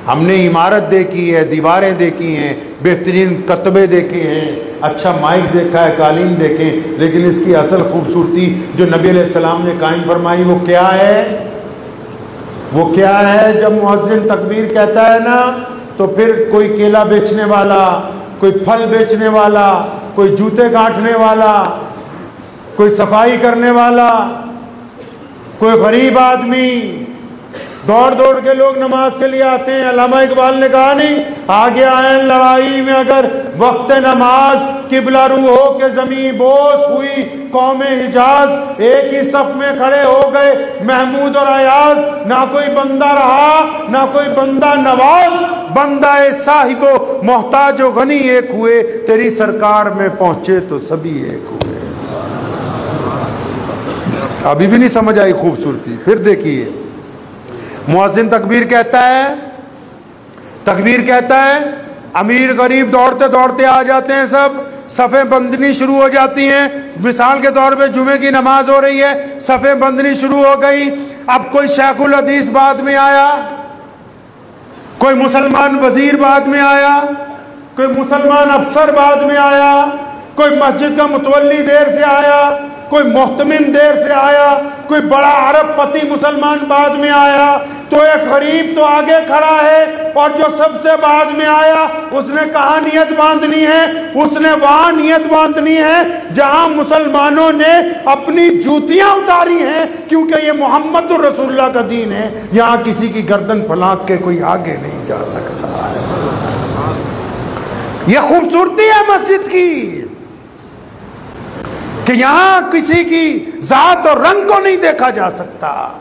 हमने इमारत देखी है, दीवारें देखी हैं, बेहतरीन कतबे देखे हैं, अच्छा माइक देखा है, कालीन देखे, लेकिन इसकी असल खूबसूरती जो नबी अलैहिस्सलाम ने कायम फरमाई वो क्या है? वो क्या है? जब मुअज्जिन तकबीर कहता है ना, तो फिर कोई केला बेचने वाला, कोई फल बेचने वाला, कोई जूते काटने वाला, कोई सफाई करने वाला, कोई गरीब आदमी, दौड़ दौड़ के लोग नमाज के लिए आते हैं। अल्लामा इकबाल ने कहा नहीं, आगे आए लड़ाई में अगर वक्त नमाज, किबला रू हो के जमीन बोस हुई कौमे हिजाज, एक ही सफ में खड़े हो गए महमूद और अयाज, ना कोई बंदा रहा ना कोई बंदा नवाज, बंदा साहिबो मोहताज गनी एक हुए, तेरी सरकार में पहुंचे तो सभी एक हुए। अभी भी नहीं समझ आई खूबसूरती? फिर देखिए, मुअज्जिन तकबीर कहता है, तकबीर कहता है, अमीर गरीब दौड़ते दौड़ते आ जाते हैं, सब सफ़े बंदनी शुरू हो जाती हैं। मिसाल के तौर पे जुमे की नमाज हो रही है, सफ़े बंदनी शुरू हो गई। अब कोई शेखुल हदीस बाद में आया, कोई मुसलमान वजीर बाद में आया, कोई मुसलमान अफसर बाद में आया, कोई मस्जिद का मुतवल्ली देर से आया, कोई मोहतमिम देर से आया, कोई बड़ा अरबपति मुसलमान बाद में आया। तो एक गरीब तो आगे खड़ा है और जो सबसे बाद में आया उसने कहाँ नियत बांधनी है? उसने वहां नियत बांधनी है जहां मुसलमानों ने अपनी जूतियां उतारी हैं, क्योंकि ये मोहम्मद रसूलुल्लाह का दीन है। यहाँ किसी की गर्दन फलाक के कोई आगे नहीं जा सकता है। ये खूबसूरती है मस्जिद की कि यहां किसी की जात और रंग को नहीं देखा जा सकता।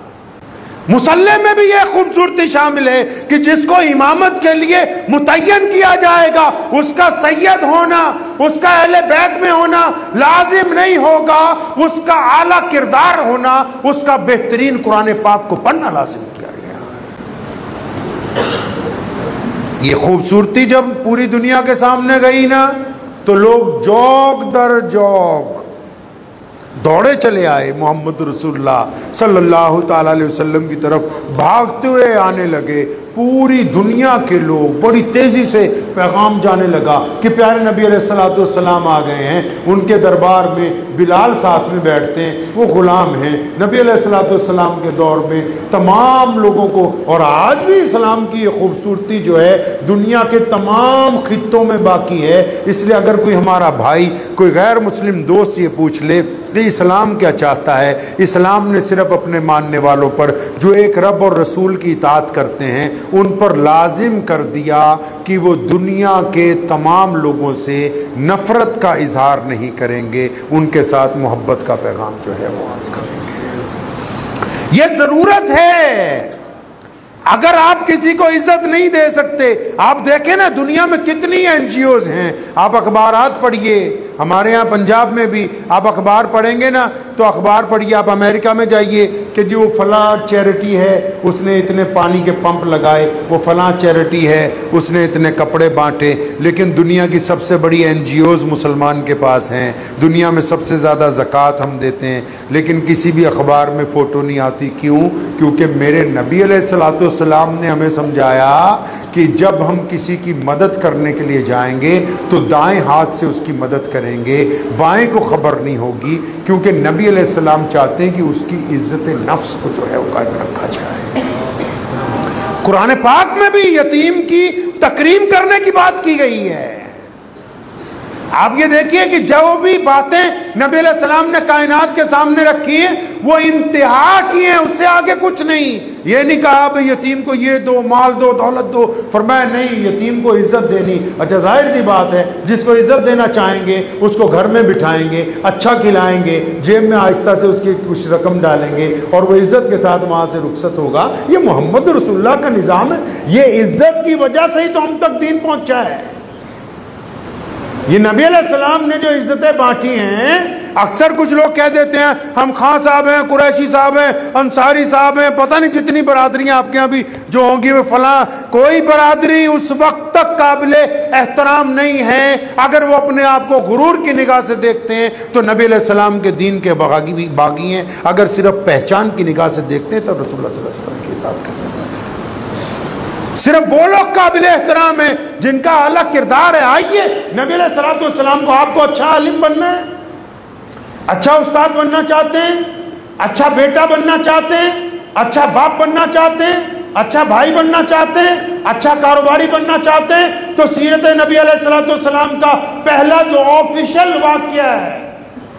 मुसल्ले में भी यह खूबसूरती शामिल है कि जिसको इमामत के लिए मुतय्यन किया जाएगा उसका सैयद होना, उसका अहले बैत में होना लाजिम नहीं होगा, उसका आला किरदार होना, उसका बेहतरीन कुरान पाक को पढ़ना लाजिम किया गया। ये खूबसूरती जब पूरी दुनिया के सामने गई ना, तो लोग जौक दर जौक दौड़े चले आए मोहम्मद रसूलुल्लाह सल्लल्लाहु ताला अलैहि वसल्लम की तरफ भागते हुए आने लगे। पूरी दुनिया के लोग बड़ी तेज़ी से पैगाम जाने लगा कि प्यारे नबी अलैहिस्सलातु वस्सलाम आ गए हैं। उनके दरबार में बिलाल साथ में बैठते हैं, वो ग़ुलाम हैं। नबी अलैहिस्सलातु वस्सलाम के दौर में तमाम लोगों को, और आज भी इस्लाम की ये खूबसूरती जो है दुनिया के तमाम खित्तों में बाकी है। इसलिए अगर कोई हमारा भाई, कोई गैर मुस्लिम दोस्त ये पूछ ले कि इस्लाम क्या चाहता है, इस्लाम ने सिर्फ अपने मानने वालों पर जो एक रब और रसूल की इताअत करते हैं उन पर लाजिम कर दिया कि वो दुनिया के तमाम लोगों से नफ़रत का इजहार नहीं करेंगे, उनके साथ मोहब्बत का पैगाम जो है वो आप करेंगे। ये ज़रूरत है। अगर आप किसी को इज्जत नहीं दे सकते, आप देखें ना दुनिया में कितनी NGOs हैं, आप अखबारात पढ़िए। हमारे यहाँ पंजाब में भी आप अखबार पढ़ेंगे ना तो अखबार पढ़िए। आप अमेरिका में जाइए कि जो फलां चैरिटी है उसने इतने पानी के पंप लगाए, वो फलां चैरिटी है उसने इतने कपड़े बांटे। लेकिन दुनिया की सबसे बड़ी NGOs मुसलमान के पास हैं, दुनिया में सबसे ज़्यादा ज़कात हम देते हैं, लेकिन किसी भी अखबार में फ़ोटो नहीं आती। क्यों? क्योंकि मेरे नबी अलैहिस्सलातु वस्सलाम ने हमें समझाया कि जब हम किसी की मदद करने के लिए जाएंगे तो दाएं हाथ से उसकी मदद करेंगे, बाएं को खबर नहीं होगी, क्योंकि नबी अलैहिस्सलाम चाहते हैं कि उसकी इज्जत नफ्स को जो है वो कायम रखा जाए। कुरान पाक में भी यतीम की तकरीम करने की बात की गई है। आप ये देखिए कि जो भी बातें नबी अलैहिस्सलाम ने कायनात के सामने रखी है वो इंतहा की है, उससे आगे कुछ नहीं। ये नहीं कहा भाई यतीम को ये दो, माल दो, दौलत दो। फरमाया नहीं, यतीम को इज्जत देनी। अच्छा, जाहिर सी बात है, जिसको इज्जत देना चाहेंगे उसको घर में बिठाएंगे, अच्छा खिलाएंगे, जेब में आहिस्ता से उसकी कुछ रकम डालेंगे और वो इज्जत के साथ वहाँ से रुखसत होगा। ये मोहम्मद रसूलुल्लाह का निज़ाम है। ये इज्जत की वजह से ही तो हम तक दीन पहुँचा है। ये नबी अलैहिस्सलाम ने जो इज्जतें बांटी हैं, अक्सर कुछ लोग कह देते हैं हम खां साहब हैं, कुरैशी साहब हैं, अंसारी साहब हैं, पता नहीं जितनी बरादरियां आपके यहाँ भी जो होंगी वे फलां। कोई बरादरी उस वक्त तक काबिले एहतराम नहीं है अगर वो अपने आप को गुरूर की निगाह से देखते हैं तो नबी अलैहिस्सलाम के दीन के बागी हैं। अगर सिर्फ पहचान की निगाह से देखते हैं तो रसूलुल्लाह सल्लल्लाहु अलैहि वसल्लम की इताअत करने वाले। सिर्फ वो लोग काबिल एहतराम है जिनका अलग किरदार है। आइए, नबी अलैहिस्सलातु वस्सलाम को, आपको अच्छा आलिम बनना है, अच्छा उस्ताद बनना चाहते हैं, अच्छा बेटा बनना चाहते हैं, अच्छा बाप बनना चाहते हैं, अच्छा भाई बनना चाहते हैं, अच्छा कारोबारी बनना चाहते हैं, तो सीरत नबी अलैहिस्सलातु वस्सलाम का पहला जो ऑफिशियल वाक़या है,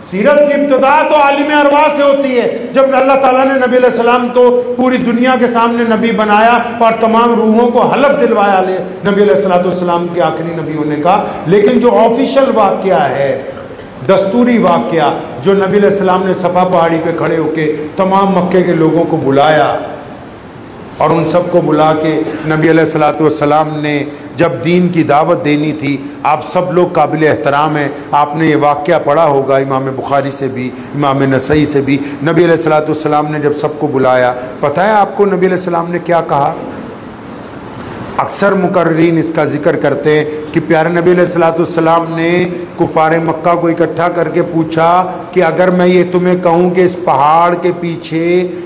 सीरत की इब्तिदा तो आलिम अरवाह से होती है। जब अल्लाह ताला ने नबी अलैहिस्सलाम को पूरी दुनिया के सामने नबी बनाया और तमाम रूहों को हलफ दिलवाया नबी अलैहिस्सलाम के आखिरी नबी होने का। लेकिन जो ऑफिशियल वाक़या है, दस्तूरी वाक़या, जो नबी अलैहिस्सलाम ने सफ़ा पहाड़ी पे खड़े होके तमाम मक्के के लोगों को बुलाया और उन सबको बुला के नबी अलैहिस्सलातु वस्सलाम ने जब दीन की दावत देनी थी, आप सब लोग काबिल एहतराम हैं। आपने ये वाक़या पढ़ा होगा इमाम बुखारी से भी, इमाम नसई से भी। नबी अलैहिस्सलातु वस्सलाम ने जब सबको बुलाया, पता है आपको नबी अलैहिस्सलाम ने क्या कहा? अक्सर मुकर्रीन इसका जिक्र करते हैं कि प्यारे नबी अलैहिस्सलातु वस्सलाम ने कुफारे मक्का को इकट्ठा करके पूछा कि अगर मैं ये तुम्हें कहूँ कि इस पहाड़ के पीछे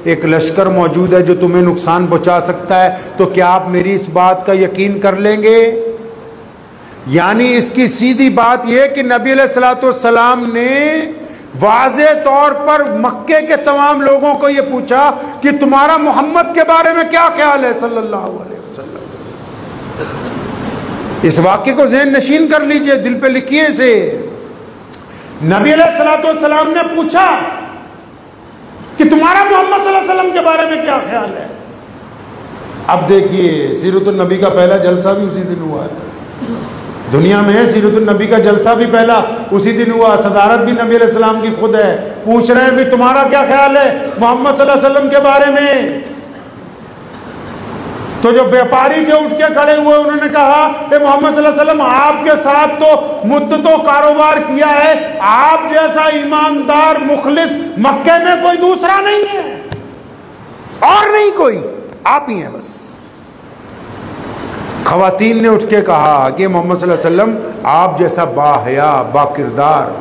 एक लश्कर मौजूद है जो तुम्हें नुकसान पहुँचा सकता है, तो क्या आप मेरी इस बात का यकीन कर लेंगे? यानी इसकी सीधी बात यह कि नबी अलैहिस्सलातु वस्सलाम ने वाज़े तौर पर मक्के के तमाम लोगों को यह पूछा कि तुम्हारा मोहम्मद के बारे में क्या ख्याल है सल्लल्लाहु अलैहि वसल्लम। इस वाक्य को ज़हन नशीन कर लीजिए, दिल पे लिखिए इसे। नबी अलैहिस्सलातु वस्सलाम ने पूछा कि तुम्हारा मोहम्मद सल्लल्लाहु अलैहि वसल्लम के बारे में क्या ख्याल है। अब देखिए, सीरतुन नबी का पहला जलसा भी उसी दिन हुआ है। दुनिया में है सीरतुन नबी का जलसा भी पहला उसी दिन हुआ। सदारत भी नबी अलैहि सलाम की खुद है। पूछ रहे हैं भी तुम्हारा क्या ख्याल है मोहम्मद सल्लल्लाहु अलैहि वसल्लम के बारे में। तो जो व्यापारी थे उठ के खड़े हुए, उन्होंने कहा कि मोहम्मद सल्लल्लाहु अलैहि वसल्लम आपके साथ तो मुद्दतों कारोबार किया है, आप जैसा ईमानदार मुखलिस मक्के में कोई दूसरा नहीं है, और नहीं कोई, आप ही हैं बस। खवातीन ने उठ के कहा कि मोहम्मद सल्लल्लाहु अलैहि वसल्लम आप जैसा बाहया बाकिरदार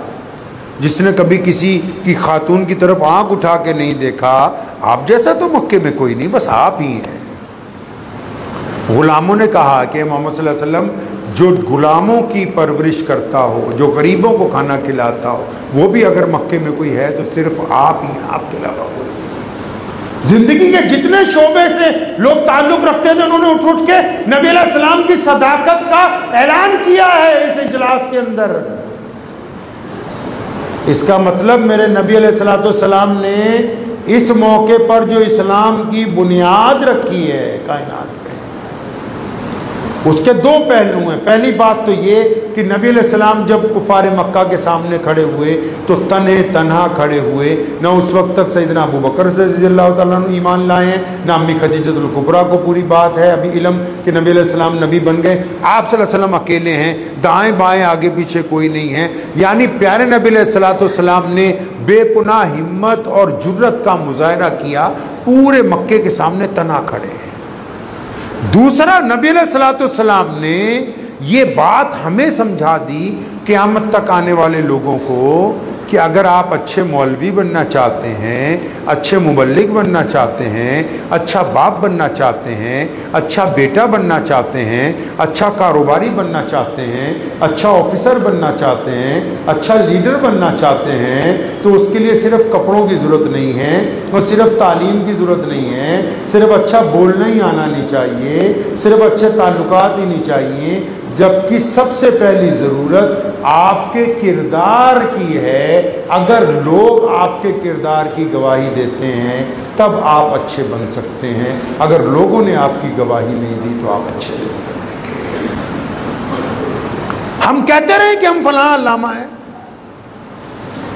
जिसने कभी किसी की खातून की तरफ आंख उठा के नहीं देखा, आप जैसा तो मक्के में कोई नहीं, बस आप ही हैं। गुलामों ने कहा कि मोहम्मद सल्लल्लाहु अलैहि वसल्लम जो गुलामों की परवरिश करता हो, जो गरीबों को खाना खिलाता हो, वो भी अगर मक्के में कोई है तो सिर्फ आप ही हैं, आपके अलावा कोई। जिंदगी के जितने शोबे से लोग ताल्लुक रखते थे उन्होंने उठ के नबी अलैहि सलाम की सदाकत का ऐलान किया है इस इजलास के अंदर। इसका मतलब मेरे नबी अलैहिस्सलाम ने इस मौके पर जो इस्लाम की बुनियाद रखी है कायनात में, उसके दो पहलू हैं। पहली बात तो ये कि नबी अलैहिस्सलाम जब कुफार मक्का के सामने खड़े हुए तो तने तन्हा खड़े हुए। न उस वक्त तक सैयदना अबू बकर रज़ियल्लाहु ताला अन्हु ईमान लाए हैं, न अम्मी खदीजतुल कुबरा को पूरी बात है अभी इल्म कि नबी अलैहिस्सलाम नबी बन गए। आप सल्लल्लाहु अलैहि वसल्लम अकेले हैं, दाएं बाएं आगे पीछे कोई नहीं है। यानी प्यारे नबी अलैहिस्सलाम ने बेपुनाह हिम्मत और जुर्रत का मुजाहरा किया, पूरे मक्के के सामने तना खड़े हैं। दूसरा, नबी अलैहिस्सलाम ने ये बात हमें समझा दी क़यामत तक आने वाले लोगों को कि अगर आप अच्छे मौलवी बनना चाहते हैं, अच्छे मुबल्लिग बनना चाहते हैं, अच्छा बाप बनना चाहते हैं, अच्छा बेटा बनना चाहते हैं, अच्छा कारोबारी बनना चाहते हैं, अच्छा ऑफिसर बनना चाहते हैं, अच्छा लीडर बनना चाहते हैं, तो उसके लिए सिर्फ कपड़ों की ज़रूरत नहीं है और सिर्फ तालीम की ज़रूरत नहीं है, सिर्फ अच्छा बोलना ही आना नहीं चाहिए, सिर्फ अच्छे ताल्लुकात ही नहीं चाहिए, जबकि सबसे पहली ज़रूरत आपके किरदार की है। अगर लोग आपके किरदार की गवाही देते हैं तब आप अच्छे बन सकते हैं, अगर लोगों ने आपकी गवाही नहीं दी तो आप अच्छे नहीं बनेंगे। हम कहते रहे कि हम फलां अल्लामा हैं।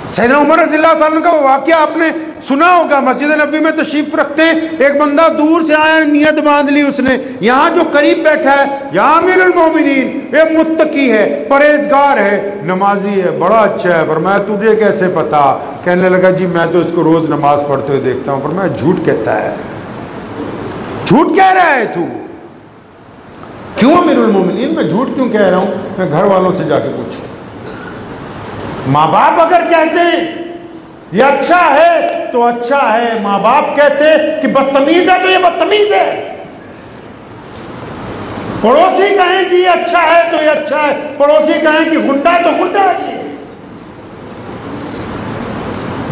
सैयदना उमर रज़ियल्लाहु अन्हु का वाक़या आपने सुना होगा, मस्जिद नबी में तशरीफ रखते हैं, एक बंदा दूर से आया, नियत बांध ली उसने, यहाँ जो करीब बैठा है या अमीरुल मोमिनीन, ये मुत्तकी है, परहेजगार है, नमाजी है, बड़ा अच्छा है। फरमाया तुझे कैसे पता? कहने लगा जी मैं तो इसको रोज नमाज पढ़ते हुए देखता हूँ। फरमाया झूठ कहता है, झूठ कह रहा है तू। क्यों अमीरुल मोमिनीन, मैं झूठ क्यों कह रहा हूँ? मैं घर वालों से जाके पूछूं। माँ बाप अगर कहते हैं ये अच्छा है तो अच्छा है, माँ बाप कहते कि बदतमीज है तो ये बदतमीज है, पड़ोसी कहें कि ये अच्छा है तो ये अच्छा है, पड़ोसी कहें कि गुंडा है तो गुंडा है,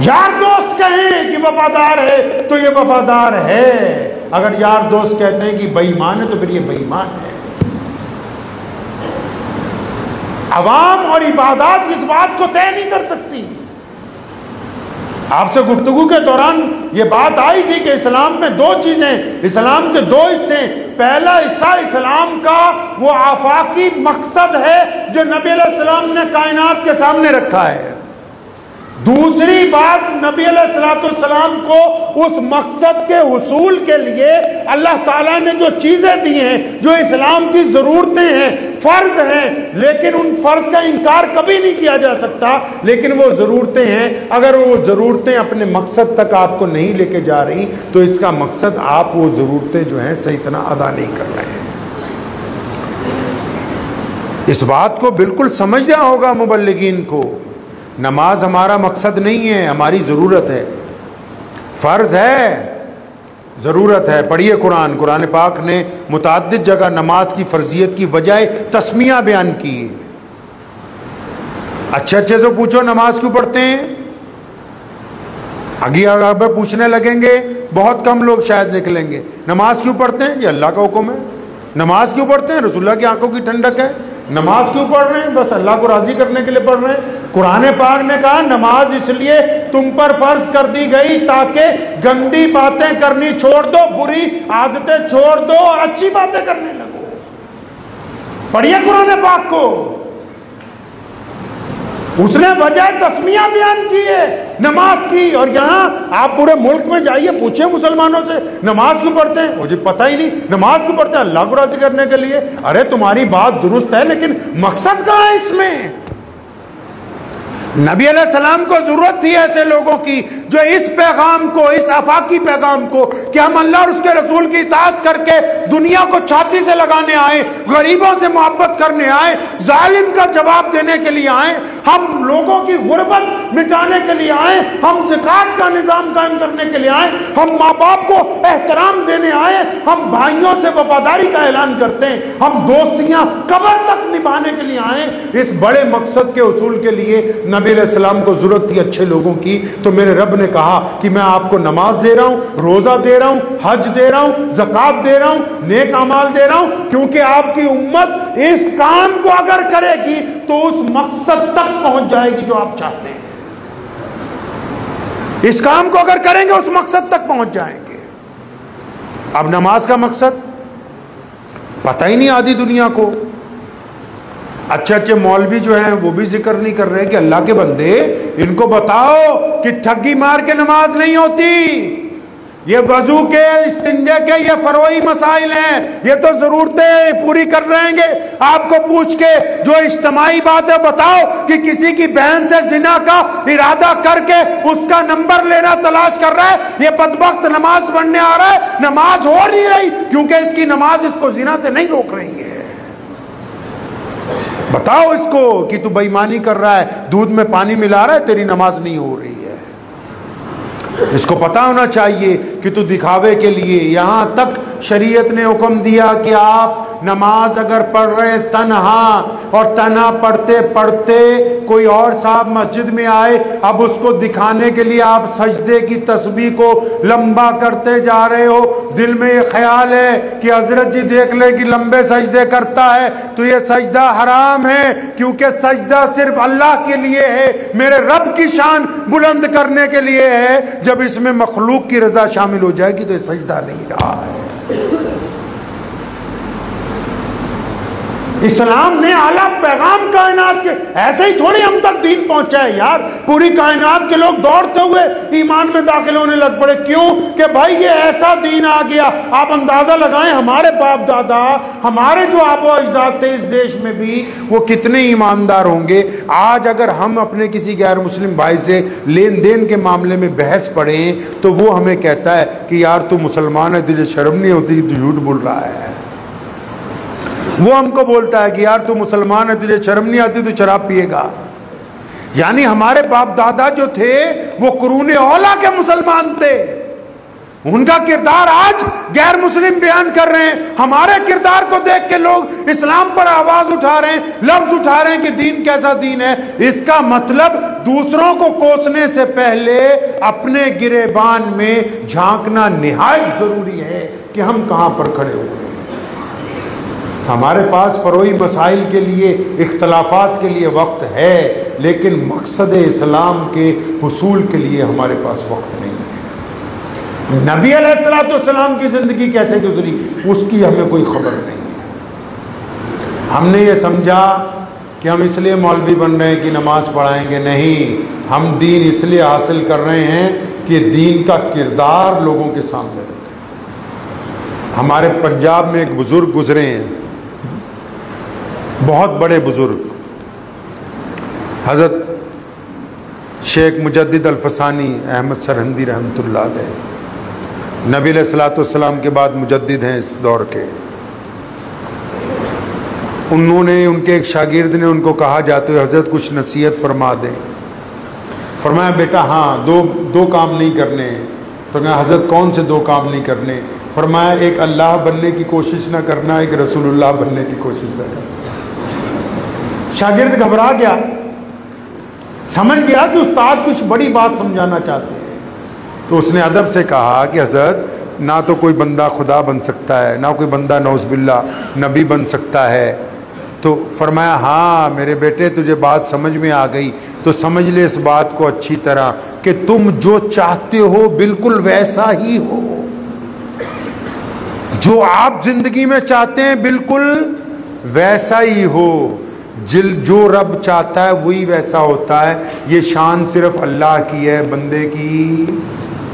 यार दोस्त कहें कि वफादार है तो ये वफादार है। अगर यार दोस्त कहते हैं कि बेईमान है तो फिर ये बेईमान है। अवाम और इबादत इस बात को तय नहीं कर सकती। आपसे गुफ्तगू के दौरान ये बात आई थी कि इस्लाम में दो चीजें, इस्लाम के दो हिस्से। पहला हिस्सा इस्लाम का वो आफाकी मकसद है जो नबी अलैहिस्सलाम ने कायनात के सामने रखा है। दूसरी बात, नबी अलैहिस्सलाम को उस मकसद के हुसूल के लिए अल्लाह ताला ने जो चीज़ें दी हैं, जो इस्लाम की ज़रूरतें हैं, फ़र्ज हैं, लेकिन उन फ़र्ज का इनकार कभी नहीं किया जा सकता, लेकिन वो ज़रूरतें हैं। अगर वो ज़रूरतें अपने मकसद तक आपको नहीं लेके जा रही तो इसका मकसद आप वो ज़रूरतें जो हैं सही तरह अदा नहीं कर रहे हैं। इस बात को बिल्कुल समझना होगा मुबल्लिगीन को। नमाज हमारा मकसद नहीं है, हमारी ज़रूरत है, फ़र्ज़ है, ज़रूरत है। पढ़िए कुरान, कुरान पाक ने मुतअद्दिद जगह नमाज की फ़र्जियत की वजह तस्मिया बयान की। अच्छे अच्छे से पूछो नमाज क्यों पढ़ते हैं? आगे आगे पूछने लगेंगे, बहुत कम लोग शायद निकलेंगे। नमाज क्यों पढ़ते हैं? ये अल्लाह का हुक्म है। नमाज क्यों पढ़ते हैं? रसूलुल्लाह की आंखों की ठंडक है। नमाज क्यों पढ़ रहे हैं? बस अल्लाह को राजी करने के लिए पढ़ रहे हैं। कुरान पाक ने कहा नमाज इसलिए तुम पर फर्ज कर दी गई ताकि गंदी बातें करनी छोड़ दो, बुरी आदतें छोड़ दो और अच्छी बातें करने लगो। पढ़िए कुरान पाक को। उसने वजह तस्मिया बयान की है नमाज की। और यहाँ आप पूरे मुल्क में जाइए, पूछिए मुसलमानों से नमाज क्यों पढ़ते हैं, मुझे पता ही नहीं। नमाज क्यों पढ़ते हैं? अल्लाह को राजी करने के लिए। अरे तुम्हारी बात दुरुस्त है, लेकिन मकसद कहाँ है इसमें? नबी अलैहिस्सलाम को जरूरत थी ऐसे लोगों की जो इस पैगाम को, इस आफाकी पैगाम को कि हम अल्लाह और उसके रसूल की इताअत करके दुनिया को छाती से लगाने आए, गरीबों से मोहब्बत करने आए, जालिम का जवाब देने के लिए आए, हम लोगों की गुर्बत मिटाने के लिए आए, हम ज़कात का निज़ाम कायम करने के लिए आए, हम माँ बाप को एहतराम देने आए, हम भाइयों से वफादारी का ऐलान करते हैं, हम दोस्तियां कब्र तक निभाने के लिए आए। इस बड़े मकसद के उसूल के लिए नबी अलैहिस्सलाम को जरूरत थी अच्छे लोगों की। तो मेरे रब ने कहा कि मैं आपको नमाज दे रहा हूं, रोजा दे रहा हूं, हज दे रहा हूं, ज़कात दे रहा हूं, नेक अमाल दे रहा हूं, क्योंकि आपकी उम्मत इस काम को अगर करेगी तो उस मकसद तक पहुंच जाएगी जो आप चाहते हैं। इस काम को अगर करेंगे उस मकसद तक पहुंच जाएंगे। अब नमाज का मकसद पता ही नहीं आधी दुनिया को। अच्छे अच्छे मौलवी जो हैं वो भी जिक्र नहीं कर रहे कि अल्लाह के बंदे इनको बताओ कि ठगी मार के नमाज नहीं होती, ये वजू के, इस्तिंजे के, ये फरोई मसाइल हैं, ये तो जरूरतें पूरी कर रहेंगे। आपको पूछ के जो इज्तिमाई बात है बताओ कि किसी की बहन से जिना का इरादा करके उसका नंबर लेना तलाश कर रहा है, ये बदबख्त नमाज पढ़ने आ रहा है, नमाज हो नहीं रही क्योंकि इसकी नमाज इसको जिना से नहीं रोक रही है। बताओ इसको कि तू बेईमानी कर रहा है, दूध में पानी मिला रहा है, तेरी नमाज नहीं हो रही है। इसको पता होना चाहिए कि तू दिखावे के लिए, यहां तक शरीयत ने हुक्म दिया कि आप नमाज अगर पढ़ रहे तन्हा, और तन्हा पढ़ते पढ़ते कोई और साहब मस्जिद में आए, अब उसको दिखाने के लिए आप सजदे की तस्बीह को लंबा करते जा रहे हो, दिल में ये ख्याल है कि हजरत जी देख ले कि लंबे सजदे करता है, तो ये सजदा हराम है, क्योंकि सजदा सिर्फ अल्लाह के लिए है, मेरे रब की शान बुलंद करने के लिए है। जब इसमें मखलूक की रजा शामिल हो जाएगी तो ये सजदा नहीं रहा है। इस्लाम ने आला पैगाम कायनात के, ऐसे ही थोड़ी हम तक दीन पहुंचा है यार। पूरी कायनात के लोग दौड़ते हुए ईमान में दाखिल होने लग पड़े। क्यों? कि भाई ये ऐसा दीन आ गया। आप अंदाजा लगाएं, हमारे बाप दादा, हमारे जो आबो अजदाद थे इस देश में भी, वो कितने ईमानदार होंगे। आज अगर हम अपने किसी गैर मुस्लिम भाई से लेन देन के मामले में बहस पढ़ें तो वो हमें कहता है कि यार तू मुसलमान है, तुझे शर्म नहीं होती, तू झूठ बोल रहा है। वो हमको बोलता है कि यार तू मुसलमान है, तुझे शर्म नहीं आती, तू शराब पिएगा। यानी हमारे बाप दादा जो थे वो कुरूने औला के मुसलमान थे, उनका किरदार आज गैर मुस्लिम बयान कर रहे हैं। हमारे किरदार को देख के लोग इस्लाम पर आवाज उठा रहे हैं, लफ्ज उठा रहे हैं कि दीन कैसा दीन है। इसका मतलब दूसरों को कोसने से पहले अपने गिरेबान में झांकना निहायत जरूरी है कि हम कहां पर खड़े हुए हैं। हमारे पास फरोई मसाइल के लिए, इख्तलाफात के लिए वक्त है, लेकिन मकसद इस्लाम के हुसूल के लिए हमारे पास वक्त नहीं है। नबी अलैहिस्सलाम की ज़िंदगी कैसे गुजरी उसकी हमें कोई खबर नहीं है। हमने ये समझा कि हम इसलिए मौलवी बन रहे हैं कि नमाज पढ़ाएंगे, नहीं, हम दीन इसलिए हासिल कर रहे हैं कि दीन का किरदार लोगों के सामने रखें। हमारे पंजाब में एक बुज़ुर्ग गुजरे हैं, बहुत बड़े बुजुर्ग, हज़रत शेख मुजद्दिद अल-फसानी अहमद सरहंदी रहमतुल्लाह अलैह, नबी अलैहिस्सलाम के बाद मुजद्दिद हैं इस दौर के। उन्होंने, उनके एक शागिर्द ने उनको कहा जाते हुए, हज़रत कुछ नसीहत फरमा दें। फरमाया बेटा हाँ, दो काम नहीं करने। तो कहा हज़रत कौन से दो काम नहीं करने? फरमाया एक अल्लाह बनने की कोशिश ना करना, एक रसूलुल्लाह बनने की कोशिश ना करना। शागिर्द घबरा गया, समझ गया कि उस्ताद कुछ बड़ी बात समझाना चाहते हैं। तो उसने अदब से कहा कि हज़रत ना तो कोई बंदा खुदा बन सकता है, ना कोई बंदा नौज़ुबिल्लाह नबी बन सकता है। तो फरमाया हाँ मेरे बेटे, तुझे बात समझ में आ गई तो समझ ले इस बात को अच्छी तरह कि तुम जो चाहते हो बिल्कुल वैसा ही हो। जो आप जिंदगी में चाहते हैं बिल्कुल वैसा ही हो। जो रब चाहता है वही वैसा होता है। ये शान सिर्फ अल्लाह की है, बंदे की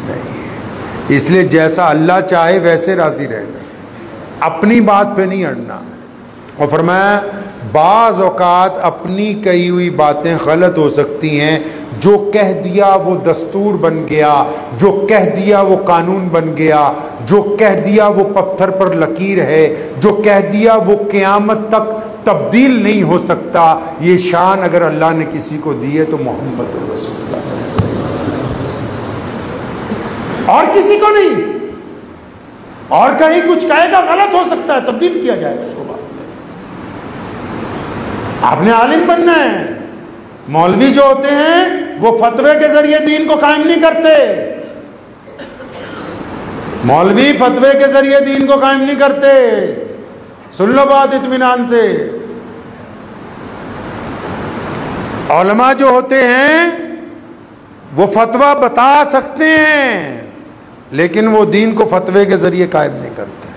नहीं है। इसलिए जैसा अल्लाह चाहे वैसे राजी रहना, अपनी बात पे नहीं अड़ना। और फरमाया बाज़ औक़ात अपनी कही हुई बातें गलत हो सकती हैं, जो कह दिया वो दस्तूर बन गया, जो कह दिया वो कानून बन गया, जो कह दिया वो पत्थर पर लकीर है, जो कह दिया वो क़यामत तक तब्दील नहीं हो सकता। ये शान अगर अल्लाह ने किसी को दी है तो मोहम्मद रसूलुल्लाह, और किसी को नहीं। और कहीं कुछ कहेगा गलत हो सकता है, तब्दील किया जाए उसको। बाद आपने आलिम बनना है। मौलवी जो होते हैं वो फतवे के जरिए दीन को कायम नहीं करते। मौलवी फतवे के जरिए दीन को कायम नहीं करते। सुन लो बात इत्मीनान से। उलमा जो होते हैं वो फतवा बता सकते हैं, लेकिन वो दीन को फतवे के जरिए कायम नहीं करते।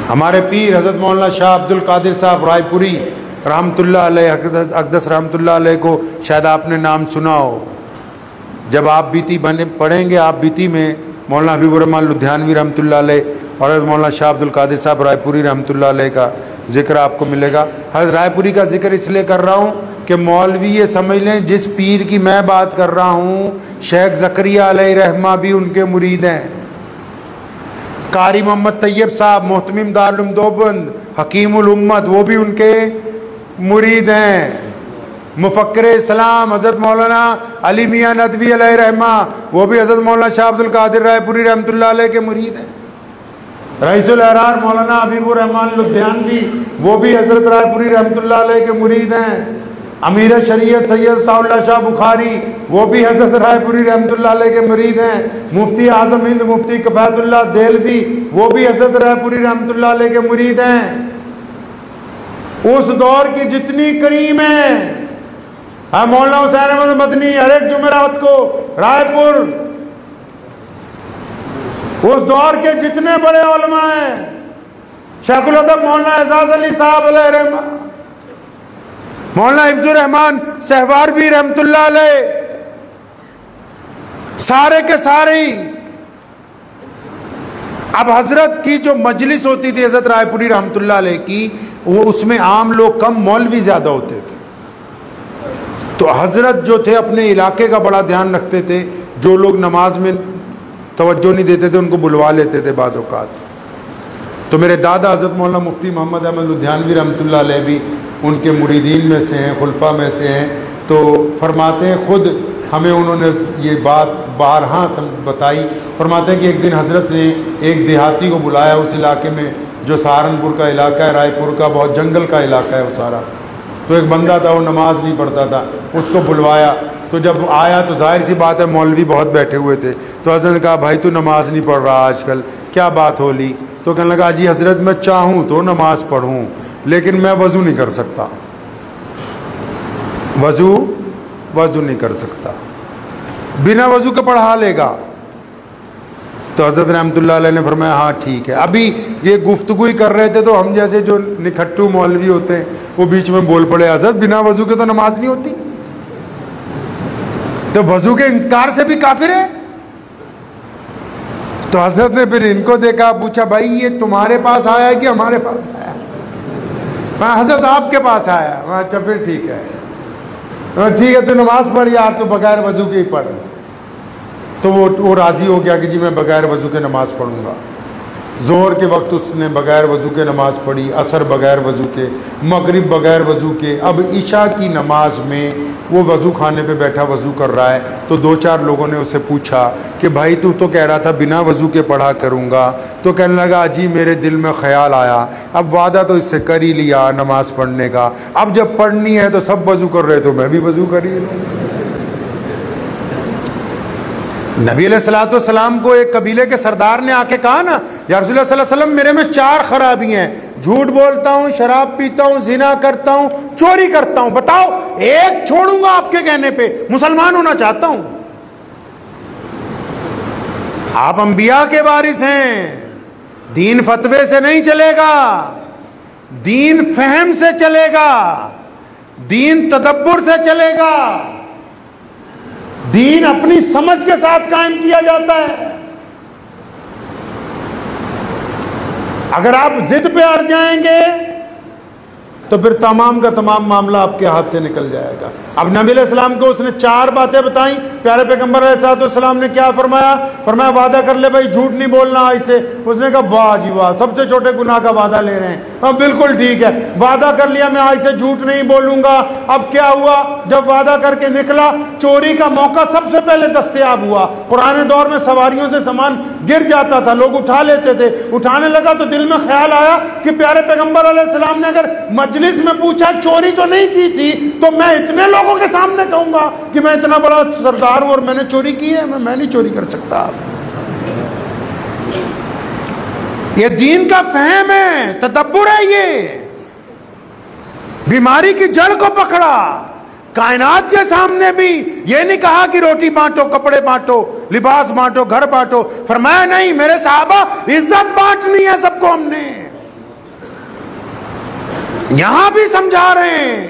हमारे पीर हज़रत मौलाना शाह अब्दुल कादिर साहब रायपुरी रहमतुल्लाह अलैह, अक़दस रहमतुल्लाह अलैह को शायद आपने नाम सुना हो। जब आप बीती बने पढ़ेंगे, आप बीती में मौलाना हबीबुर रहमान लुधियानवी रहमतुल्लाह अलैह और हज़रत मौलाना शाह अब्दुल कादिर साहब रायपुरी रहमतुल्लाह अलैह का जिक्र आपको मिलेगा। हज़रत रायपुरी का जिक्र इसलिए कर रहा हूँ कि मौलवी ये समझ लें, जिस पीर की मैं बात कर रहा हूँ शेख ज़करिया अलैहि रहमा भी उनके मुरीद हैं। कारी मोहम्मद तैयब साहब मोहतमिम दारुल उलूम देवबंद हकीमुल उम्मत, वो भी उनके मुरीद हैं। मुफक्किर इस्लाम हज़रत मौलाना अली मियाँ नदवी अलैहि रहमा, वो भी हज़रत मौलाना शाह अब्दुल कादिर रायपुरी रहमतुल्लाह अलैह के मुरीद हैं। रईसुल अहरार मौलाना हबीबुर रहमान लुधियानवी, वो भी हज़रत रायपुरी रहमतुल्लाह अलैह के मुरीद हैं। अमीर शरीयत सैयद अताउल्लाह शाह बुखारी, वो भी हज़रत रायपुरी रहमतुल्लाह अलैह के मुरीद हैं। मुफ्ती आज़म हिंद मुफ्ती कफ़ायतुल्लाह देलवी, वो भी हज़रत रायपुरी रहमतुल्लाह अलैह के मुरीद हैं। उस दौर की जितनी करीम है, मौलाना हुसैन अहमद मदनी हर एक जुमेरात को रायपुर, उस दौर के जितने बड़े उलमा हैं, शेखुल अदब मौलाना एजाज अली साहब अलैहि रहमा, मौलाना हिफ्जुर रहमान सहवारवी रहमतुल्लाह अलैह, सारे के सारे ही। अब हजरत की जो मजलिस होती थी हजरत रायपुरी रहमतुल्लाह अलैह की, वो उसमें आम लोग कम, मौलवी ज्यादा होते थे। तो हजरत जो थे अपने इलाके का बड़ा ध्यान रखते थे। जो लोग नमाज में तवज्जो नहीं देते थे उनको बुलवा लेते थे बाज़ औक़ात। तो मेरे दादा हज़रत मौलाना मुफ्ती मोहम्मद अहमद लुधियानवी रहमतुल्लाह अलैह भी उनके मुरीदीन में से हैं, खुलफा में से हैं। तो फरमाते हैं, खुद हमें उन्होंने ये बात बारहा बताई। फरमाते हैं कि एक दिन हज़रत ने एक देहाती को बुलाया उस इलाके में, जो सहारनपुर का इलाका है, रायपुर का बहुत जंगल का इलाका है वो सारा। तो एक बंदा था, वो नमाज नहीं पढ़ता था, उसको बुलवाया। तो जब आया तो जाहिर सी बात है मौलवी बहुत बैठे हुए थे। तो हज़रत ने कहा, भाई तू नमाज नहीं पढ़ रहा आजकल, क्या बात हो ली? तो कहने लगा, जी हज़रत मैं चाहूँ तो नमाज पढ़ूँ, लेकिन मैं वज़ू नहीं कर सकता, वज़ू नहीं कर सकता, बिना वज़ू के पढ़ा लेगा। तो हज़रत रहमतुल्लाह अलैह ने फरमाया, हाँ ठीक है। अभी ये गुफ्तगू ही कर रहे थे तो हम जैसे जो निखट्टू मौलवी होते हैं वो बीच में बोल पड़े, हज़रत बिना वज़ू के तो नमाज नहीं होती, तो वज़ू के इनकार से भी काफिर है। तो हज़रत ने फिर इनको देखा, पूछा, भाई ये तुम्हारे पास आया है कि हमारे पास आया? हाँ हज़रत आपके पास आया। अच्छा फिर ठीक है, ठीक है, तो नमाज पढ़ यार, तो बगैर वज़ू के ही पढ़। तो वो राज़ी हो गया कि जी मैं बगैर वज़ू के नमाज़ पढ़ूँगा। ज़ोहर के वक्त उसने बगैर वज़ू के नमाज़ पढ़ी, असर बगैर वज़ू के, मगरिब बगैर वज़ू के। अब इशा की नमाज में वो वज़ू खाने पे बैठा वज़ू कर रहा है। तो दो चार लोगों ने उससे पूछा कि भाई तू तो कह रहा था बिना वज़ू के पढ़ा करूँगा। तो कहने लगा, जी मेरे दिल में ख़्याल आया, अब वादा तो इससे कर ही लिया नमाज़ पढ़ने का, अब जब पढ़नी है तो सब वज़ू कर रहे तो मैं भी वज़ू कर ही लूँ। नबी अलैहिस्सलाम को एक कबीले के सरदार ने आके कहा ना, या रसूलुल्लाह सल्लल्लाहु अलैहि वसल्लम मेरे में 4 खराबी हैं, झूठ बोलता हूँ, शराब पीता हूँ, जिना करता हूँ, चोरी करता हूँ, बताओ एक छोड़ूंगा आपके कहने पे, मुसलमान होना चाहता हूँ। आप अंबिया के वारिस हैं, दीन फतवे से नहीं चलेगा, दीन फहम से चलेगा, दीन तदब्बुर से चलेगा, दीन अपनी समझ के साथ कायम किया जाता है। अगर आप जिद पे अड़ जाएंगे तो फिर तमाम का तमाम मामला आपके हाथ से निकल जाएगा। अब नबी अलैहिस्सलाम को उसने 4 बातें बताई। प्यारे पैगंबर अलैहिस्सलाम ने क्या फरमाया? फरमाया वादा कर ले भाई, झूठ नहीं बोलना ऐसे। उसने कहा वाह जी वाह, सबसे छोटे गुनाह का वादा ले रहे हैं। अब बिल्कुल ठीक है, वादा कर लिया मैं आज से झूठ नहीं बोलूंगा। अब क्या हुआ? जब वादा करके निकला, चोरी का मौका सबसे पहले दस्तयाब हुआ। पुराने दौर में सवारियों से सामान गिर जाता था, लोग उठा लेते थे। उठाने लगा तो दिल में ख्याल आया कि प्यारे पैगंबर अलैहिस्सलाम ने अगर मजलिस में पूछा चोरी तो नहीं की थी, तो मैं इतने लोगों के सामने कहूंगा कि मैं इतना बड़ा सरदार हूं और मैंने चोरी की है। मैं नहीं चोरी कर सकता। ये दीन का फहम है, तदब्बुर है। ये बीमारी की जड़ को पकड़ा। कायनात के सामने भी ये नहीं कहा कि रोटी बांटो, कपड़े बांटो, लिबास बांटो, घर बांटो। फरमाया नहीं, मेरे साहबा इज्जत बांटनी है सबको। हमने यहां भी समझा रहे हैं,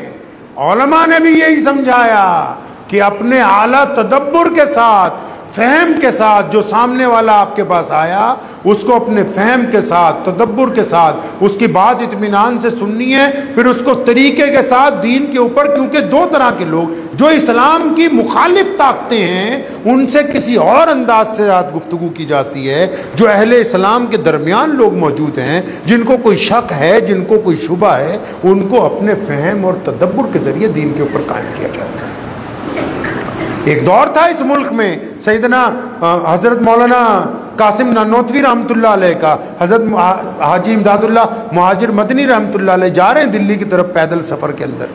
उलमा ने भी यही समझाया कि अपने आला तदब्बुर के साथ, फहम के साथ, जो सामने वाला आपके पास आया उसको अपने फहम के साथ, तदब्बुर के साथ उसकी बात इत्मीनान से सुननी है। फिर उसको तरीके के साथ दीन के ऊपर, क्योंकि 2 तरह के लोग, जो इस्लाम की मुखालिफ ताकतें हैं उनसे किसी और अंदाज से गुफ्तगू की जाती है। जो अहले इस्लाम के दरमियान लोग मौजूद हैं, जिनको कोई शक है, जिनको कोई शुबा है, उनको अपने फहम और तदब्बुर के जरिए दीन के ऊपर कायम किया जाता है। एक दौर था इस मुल्क में, सैयदना हजरत मौलाना कासिम नानोतवी रहमतुल्लाह अलैह का, हजरत हाजी इमदादुल्लाह मुहाजिर मदनी रहमतुल्लाह अलैह जा रहे हैं दिल्ली की तरफ पैदल सफ़र के अंदर।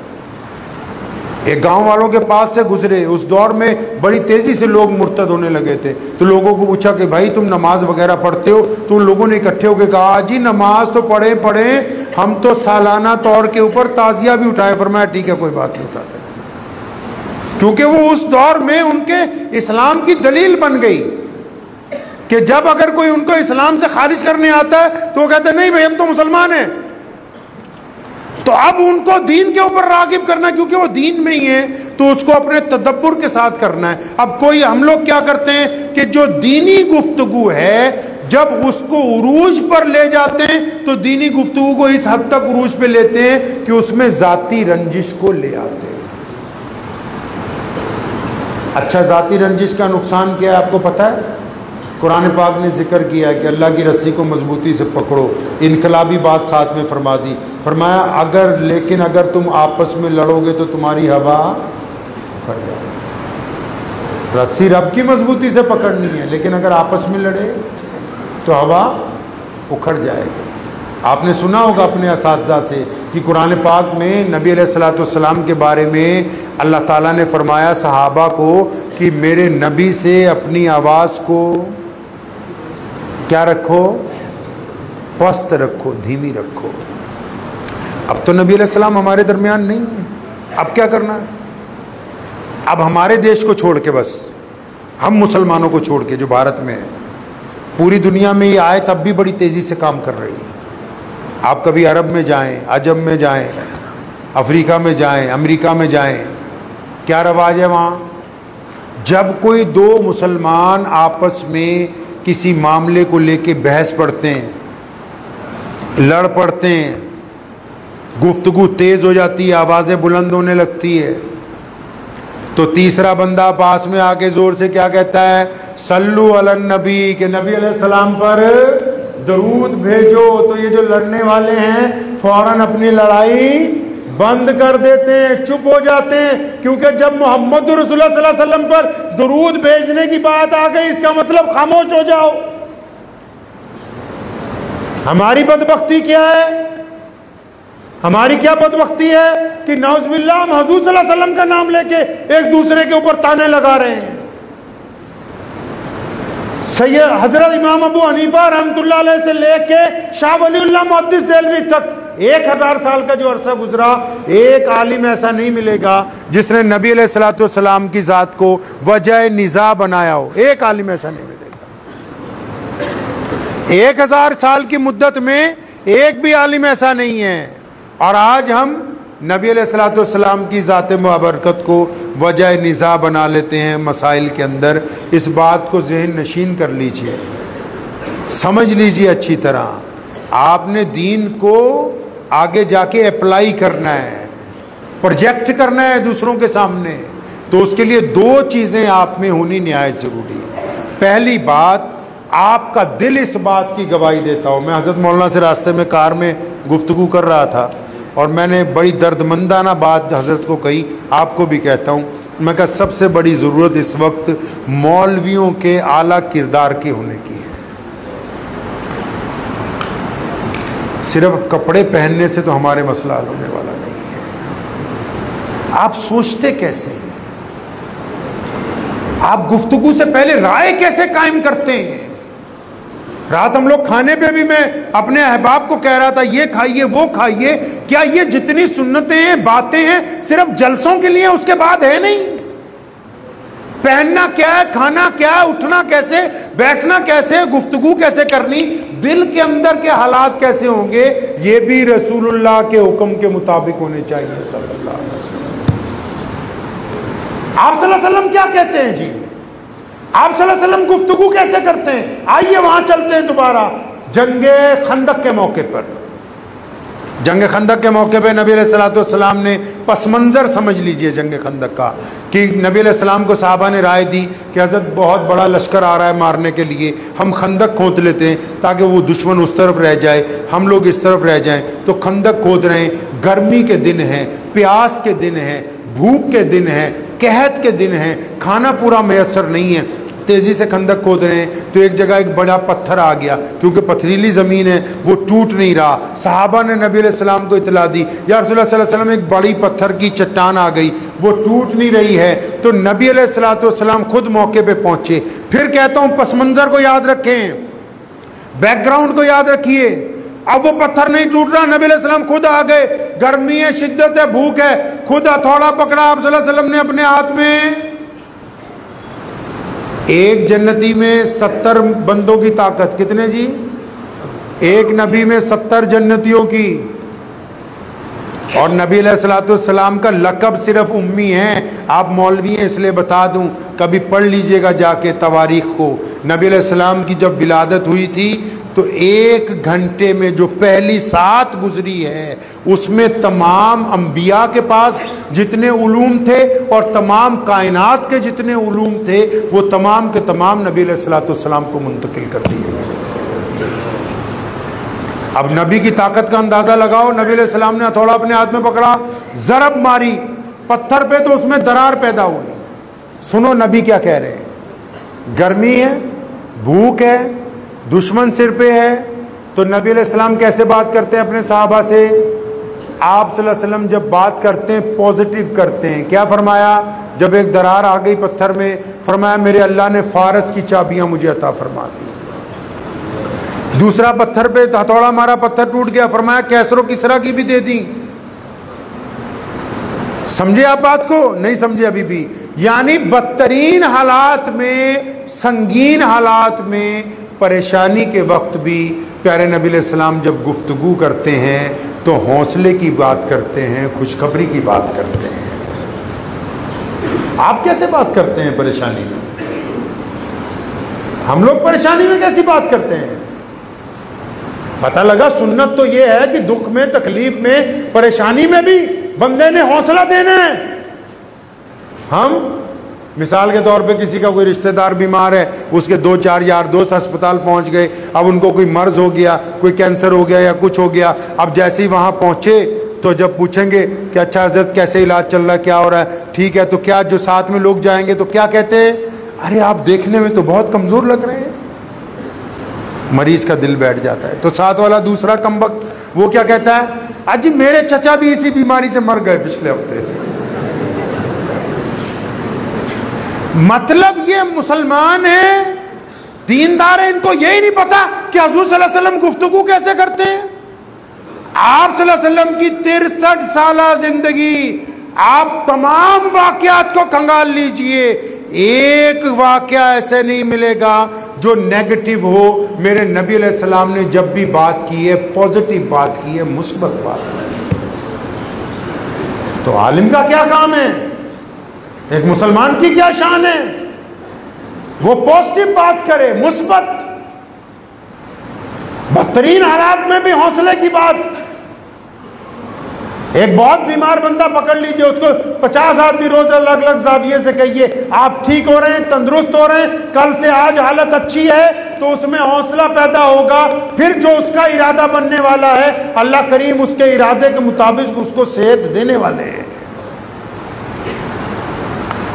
एक गांव वालों के पास से गुजरे। उस दौर में बड़ी तेज़ी से लोग मुर्तद होने लगे थे। तो लोगों को पूछा कि भाई तुम नमाज वगैरह पढ़ते हो? तो उन लोगों ने इकट्ठे होकर कहा जी नमाज तो पढ़ें, हम तो सालाना तौर के ऊपर ताज़िया भी उठाए। फरमाया ठीक है, कोई बात नहीं उठाते, क्योंकि वो उस दौर में उनके इस्लाम की दलील बन गई कि जब अगर कोई उनको इस्लाम से खारिज करने आता है तो वो कहते नहीं भाई हम तो मुसलमान हैं। तो अब उनको दीन के ऊपर रागिब करना, क्योंकि वो दीन में ही है, तो उसको अपने तदब्बुर के साथ करना है। अब कोई, हम लोग क्या करते हैं कि जो दीनी गुफ्तगू है जब उसको उरूज पर ले जाते हैं तो दीनी गुफ्तगू को इस हद तक उरूज पे लेते हैं कि उसमें जाती रंजिश को ले आते हैं। अच्छा, जाती रंजिश का नुकसान क्या है आपको पता है? कुरान पाक ने जिक्र किया है कि अल्लाह की रस्सी को मजबूती से पकड़ो। इनकलाबी बात साथ में फरमा दी। फरमाया अगर तुम आपस में लड़ोगे तो तुम्हारी हवा उखड़ जाएगी। रस्सी रब की मजबूती से पकड़नी है, लेकिन अगर आपस में लड़े तो हवा उखड़ जाएगी। आपने सुना होगा अपने असातिज़ा से कि कुरान पाक में नबी अलैहिस्सलाम के बारे में अल्लाह ताला ने फरमाया सहाबा को कि मेरे नबी से अपनी आवाज़ को क्या रखो? पस्त रखो, धीमी रखो। अब तो नबी अलैहिस्सलाम हमारे दरमियान नहीं है, अब क्या करना है? अब हमारे देश को छोड़ के, बस हम मुसलमानों को छोड़ के जो भारत में है, पूरी दुनिया में ये आयत अब भी बड़ी तेज़ी से काम कर रही है। आप कभी अरब में जाएं, अजम में जाएं, अफ्रीका में जाएं, अमेरिका में जाएं, क्या रवाज है वहाँ? जब कोई 2 मुसलमान आपस में किसी मामले को लेके बहस पड़ते हैं, लड़ पड़ते हैं, गुफ्तगू तेज़ हो जाती है, आवाज़ें बुलंद होने लगती है, तो तीसरा बंदा पास में आके ज़ोर से क्या कहता है? सल्लु अलन नबी, के नबी अलैहिस्सलाम पर दरूद भेजो। तो ये जो लड़ने वाले हैं फौरन अपनी लड़ाई बंद कर देते हैं, चुप हो जाते हैं, क्योंकि जब मोहम्मद रसूलुल्लाह सल्लल्लाहु अलैहि वसल्लम पर दरूद भेजने की बात आ गई, इसका मतलब खामोश हो जाओ। हमारी बदबख्ती क्या है? हमारी क्या बदबख्ती है कि नाउज़ुबिल्लाह हम हुज़ूर सल्लल्लाहु अलैहि वसल्लम का नाम लेके एक दूसरे के ऊपर ताने लगा रहे हैं। सैयद हजरत इमाम अबू हनीफा रहमतुल्लाह अलैह से लेके शाह वलीउल्लाह मुहद्दिस देलवी तक 1000 साल का जो अरसा गुजरा, एक आलिम ऐसा नहीं मिलेगा जिसने नबी अलैहिस्सलातु वस्सलाम की ज़ात को वजह निज़ा बनाया हो। एक आलिम ऐसा नहीं मिलेगा। 1000 साल की मुद्दत में एक भी आलिम ऐसा नहीं है। और आज हम नबी अलैहिस्सलातु वस्सलाम की ज़ात मुबरकत को वजह निज़ा बना लेते हैं मसाइल के अंदर। इस बात को ज़हन नशीन कर लीजिए, समझ लीजिए अच्छी तरह। आपने दीन को आगे जाके अप्लाई करना है, प्रोजेक्ट करना है दूसरों के सामने, तो उसके लिए दो चीज़ें आप में होनी निहायत ज़रूरी है। पहली बात, आपका दिल इस बात की गवाही देता हो। मैं हज़रत मौलाना से रास्ते में कार में गुफ्तगू कर रहा था और मैंने बड़ी दर्दमंदाना बात हज़रत को कही, आपको भी कहता हूँ। मैं कहा सबसे बड़ी ज़रूरत इस वक्त मौलवियों के आला किरदार के होने की है। सिर्फ कपड़े पहनने से तो हमारे मसला हल होने वाला नहीं है। आप सोचते कैसे हैं? आप गुफ्तगू से पहले राय कैसे कायम करते हैं? रात हम लोग खाने पे भी मैं अपने अहबाब को कह रहा था ये खाइए वो खाइए। क्या ये जितनी सुन्नतें हैं, बातें हैं, सिर्फ जलसों के लिए, उसके बाद है नहीं? पहनना क्या है, खाना क्या है, उठना कैसे, बैठना कैसे, गुफ्तगू कैसे करनी, दिल के अंदर के हालात कैसे होंगे, ये भी रसूलुल्लाह के हुक्म के मुताबिक होने चाहिए सल्लल्लाहु अलैहि वसल्लम। आप सल्लल्लाहु अलैहि वसल्लम क्या कहते हैं जी? आप सल्लल्लाहु अलैहि वसल्लम गुफ्तगू कैसे करते हैं? आइए वहां चलते हैं दोबारा। जंगे खंदक के मौके पर, जंग खंदक के मौके पे नबी अलैहिस्सलाम ने पस मंज़र समझ लीजिए जंग खंदक का, कि नबी अलैहिस्सलाम को साहबा ने राय दी कि हज़रत बहुत बड़ा लश्कर आ रहा है मारने के लिए, हम खंदक खोद लेते हैं ताकि वो दुश्मन उस तरफ रह जाए, हम लोग इस तरफ रह जाएं। तो खंदक खोद रहे हैं, गर्मी के दिन हैं, प्यास के दिन हैं, भूख के दिन हैं, कहत के दिन हैं, खाना पूरा मैसर नहीं है, तेज़ी से खंदक खोद रहे हैं। तो एक जगह एक बड़ा पत्थर आ गया, क्योंकि पथरीली ज़मीन है, वो टूट नहीं रहा। सहाबा ने नबी अलैहिस्सलाम को इतला दी, या रसूलुल्लाह सल्लल्लाहु अलैहि वसल्लम एक बड़ी पत्थर की चट्टान आ गई, वो टूट नहीं रही है। तो नबी अलैहिस्सलाम खुद मौके पे पहुँचे। फिर कहता हूँ पस मंज़र को याद रखें, बैकग्राउंड को याद रखिए। अब वो पत्थर नहीं टूट रहा, नबी अलैहिस्सलाम खुद आ गए, गर्मी है, शिद्दत है, भूख है, खुद हथौड़ा पकड़ा आप सल्लल्लाहु अलैहि वसल्लम ने अपने हाथ में। एक जन्नती में 70 बंदों की ताकत, कितने जी? एक नबी में 70 जन्नतियों की। और नबी अलैहिस्सलाम का लक़ब सिर्फ उम्मी है। आप मौलवी हैं इसलिए बता दूं, कभी पढ़ लीजिएगा जाके तवारीख़ को। नबी अलैहिस्सलाम की जब विलादत हुई थी तो 1 घंटे में जो पहली सात गुजरी है, उसमें तमाम अंबिया के पास जितने उलूम थे और तमाम कायनात के जितने उलूम थे, वो तमाम के तमाम नबी अलैहिस्सलाम को मुंतकिल कर दिए गए थे। अब नबी की ताकत का अंदाज़ा लगाओ। नबी अलैहिस्सलाम ने हथौड़ा अपने हाथ में पकड़ा, ज़रब मारी पत्थर पे, तो उसमें दरार पैदा हुई। सुनो नबी क्या कह रहे हैं। गर्मी है, भूख है, दुश्मन सिर पे है, तो नबी अलैहिस्सलाम कैसे बात करते हैं अपने सहाबा से? आप सल्लल्लाहु अलैहि वसल्लम जब बात करते हैं पॉजिटिव करते हैं। क्या फरमाया? जब एक दरार आ गई पत्थर में, फरमाया मेरे अल्लाह ने फारस की चाबियां मुझे अता फरमा दी। दूसरा पत्थर पे हथौड़ा मारा, पत्थर टूट गया, फरमाया कैसरो किसरा की भी दे दी। समझे आप बात को? नहीं समझे अभी भी। यानी बदतरीन हालात में, संगीन हालात में, परेशानी के वक्त भी प्यारे नबी अलैहिस्सलाम जब गुफ्तगू करते हैं तो हौसले की बात करते हैं, खुशखबरी की बात करते हैं। आप कैसे बात करते हैं परेशानी में? हम लोग परेशानी में कैसी बात करते हैं? पता लगा सुन्नत तो यह है कि दुख में, तकलीफ में, परेशानी में भी बंदे ने हौसला देना है। हम मिसाल के तौर पे किसी का कोई रिश्तेदार बीमार है, उसके 2-4 यार दोस्त अस्पताल पहुंच गए, अब उनको कोई मर्ज हो गया, कोई कैंसर हो गया या कुछ हो गया। अब जैसे ही वहां पहुंचे तो जब पूछेंगे कि अच्छा हज़रत कैसे इलाज चल रहा है, क्या हो रहा है, ठीक है, तो क्या जो साथ में लोग जाएंगे तो क्या कहते हैं? अरे आप देखने में तो बहुत कमज़ोर लग रहे हैं। मरीज का दिल बैठ जाता है। तो साथ वाला दूसरा कमबख्त वो क्या कहता है? अजी मेरे चचा भी इसी बीमारी से मर गए पिछले हफ्ते। मतलब ये मुसलमान है, दीनदार है, इनको यही नहीं पता कि हुजूर सल्लल्लाहु अलैहि वसल्लम गुफ्तगू कैसे करते हैं। आप सल्लल्लाहु अलैहि वसल्लम की 63 साला जिंदगी, आप तमाम वाकयात को खंगाल लीजिए, एक वाकया ऐसे नहीं मिलेगा जो नेगेटिव हो। मेरे नबी अलैहिस्सलाम ने जब भी बात की है, पॉजिटिव बात की है, मुस्बत बात की है। तो आलिम का क्या काम है? एक मुसलमान की क्या शान है? वो पॉजिटिव बात करे, मुस्बत, बदतरीन हालात में भी हौसले की बात। एक बहुत बीमार बंदा पकड़ लीजिए, उसको 50 आदमी रोज अलग अलग जाविये से कहिए आप ठीक हो रहे हैं, तंदुरुस्त हो रहे हैं, कल से आज हालत अच्छी है, तो उसमें हौसला पैदा होगा। फिर जो उसका इरादा बनने वाला है, अल्लाह करीम उसके इरादे के मुताबिक उसको सेहत देने वाले हैं।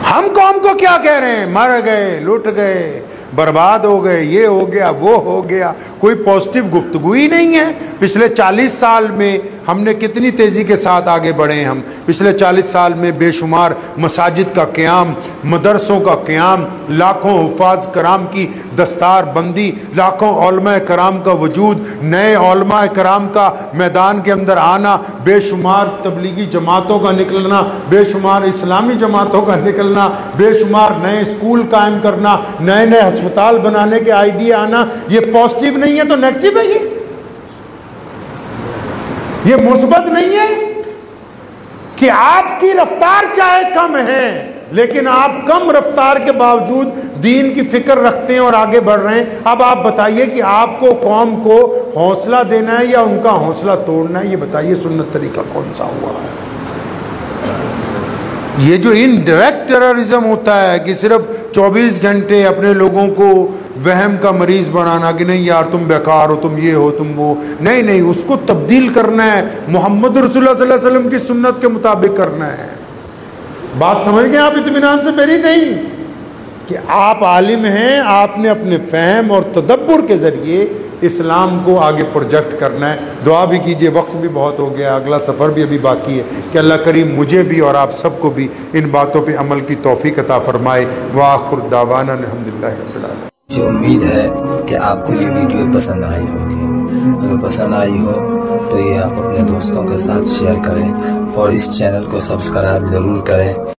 हम कौम को क्या कह रहे हैं? मर गए, लुट गए, बर्बाद हो गए, ये हो गया, वो हो गया, कोई पॉजिटिव गुफ्तगू ही नहीं है। पिछले 40 साल में हमने कितनी तेज़ी के साथ आगे बढ़े हैं हम। पिछले 40 साल में बेशुमार मसाजिद का क़याम, मदरसों का क़याम, लाखों हुफ़ाज़ कराम की दस्तार बंदी, लाखों उलमा कराम का वजूद, नए उलमा कराम का मैदान के अंदर आना, बेशुमार तबलीगी जमातों का निकलना, बेशुमार इस्लामी जमातों का निकलना, बेशुमार नए स्कूल कायम करना, नए नए अस्पताल बनाने के आइडिया आना। ये पॉजिटिव नहीं है तो नेगेटिव है। ये मुस्बत नहीं है कि आपकी रफ्तार चाहे कम है, लेकिन आप कम रफ्तार के बावजूद दीन की फिक्र रखते हैं और आगे बढ़ रहे हैं। अब आप बताइए कि आपको कौम को हौसला देना है या उनका हौसला तोड़ना है? ये बताइए सुन्नत तरीका कौन सा हुआ है? ये जो इनडायरेक्ट टेररिज्म होता है कि सिर्फ 24 घंटे अपने लोगों को वहम का मरीज बनाना कि नहीं यार तुम बेकार हो, तुम ये हो, तुम वो, नहीं नहीं, उसको तब्दील करना है, मोहम्मद रसूलुल्लाह सल्लल्लाहु अलैहि वसल्लम की सुन्नत के मुताबिक करना है। बात समझ गए आप इत्मीनान से मेरी? नहीं कि आप आलिम हैं, आपने अपने फहम और तदब्बुर के ज़रिए इस्लाम को आगे प्रोजेक्ट करना है। दुआ भी कीजिए, वक्त भी बहुत हो गया, अगला सफ़र भी अभी बाकी है कि अल्लाह करीम मुझे भी और आप सबको भी इन बातों पे अमल की तौफीक अता फरमाए। व आखिर दावाना अल्हम्दुलिल्लाहि रब्बिल आलमीन। मुझे उम्मीद है कि आपको ये वीडियो पसंद आई होगी। अगर पसंद आई हो तो ये आप अपने दोस्तों के साथ शेयर करें और इस चैनल को सब्सक्राइब ज़रूर करें।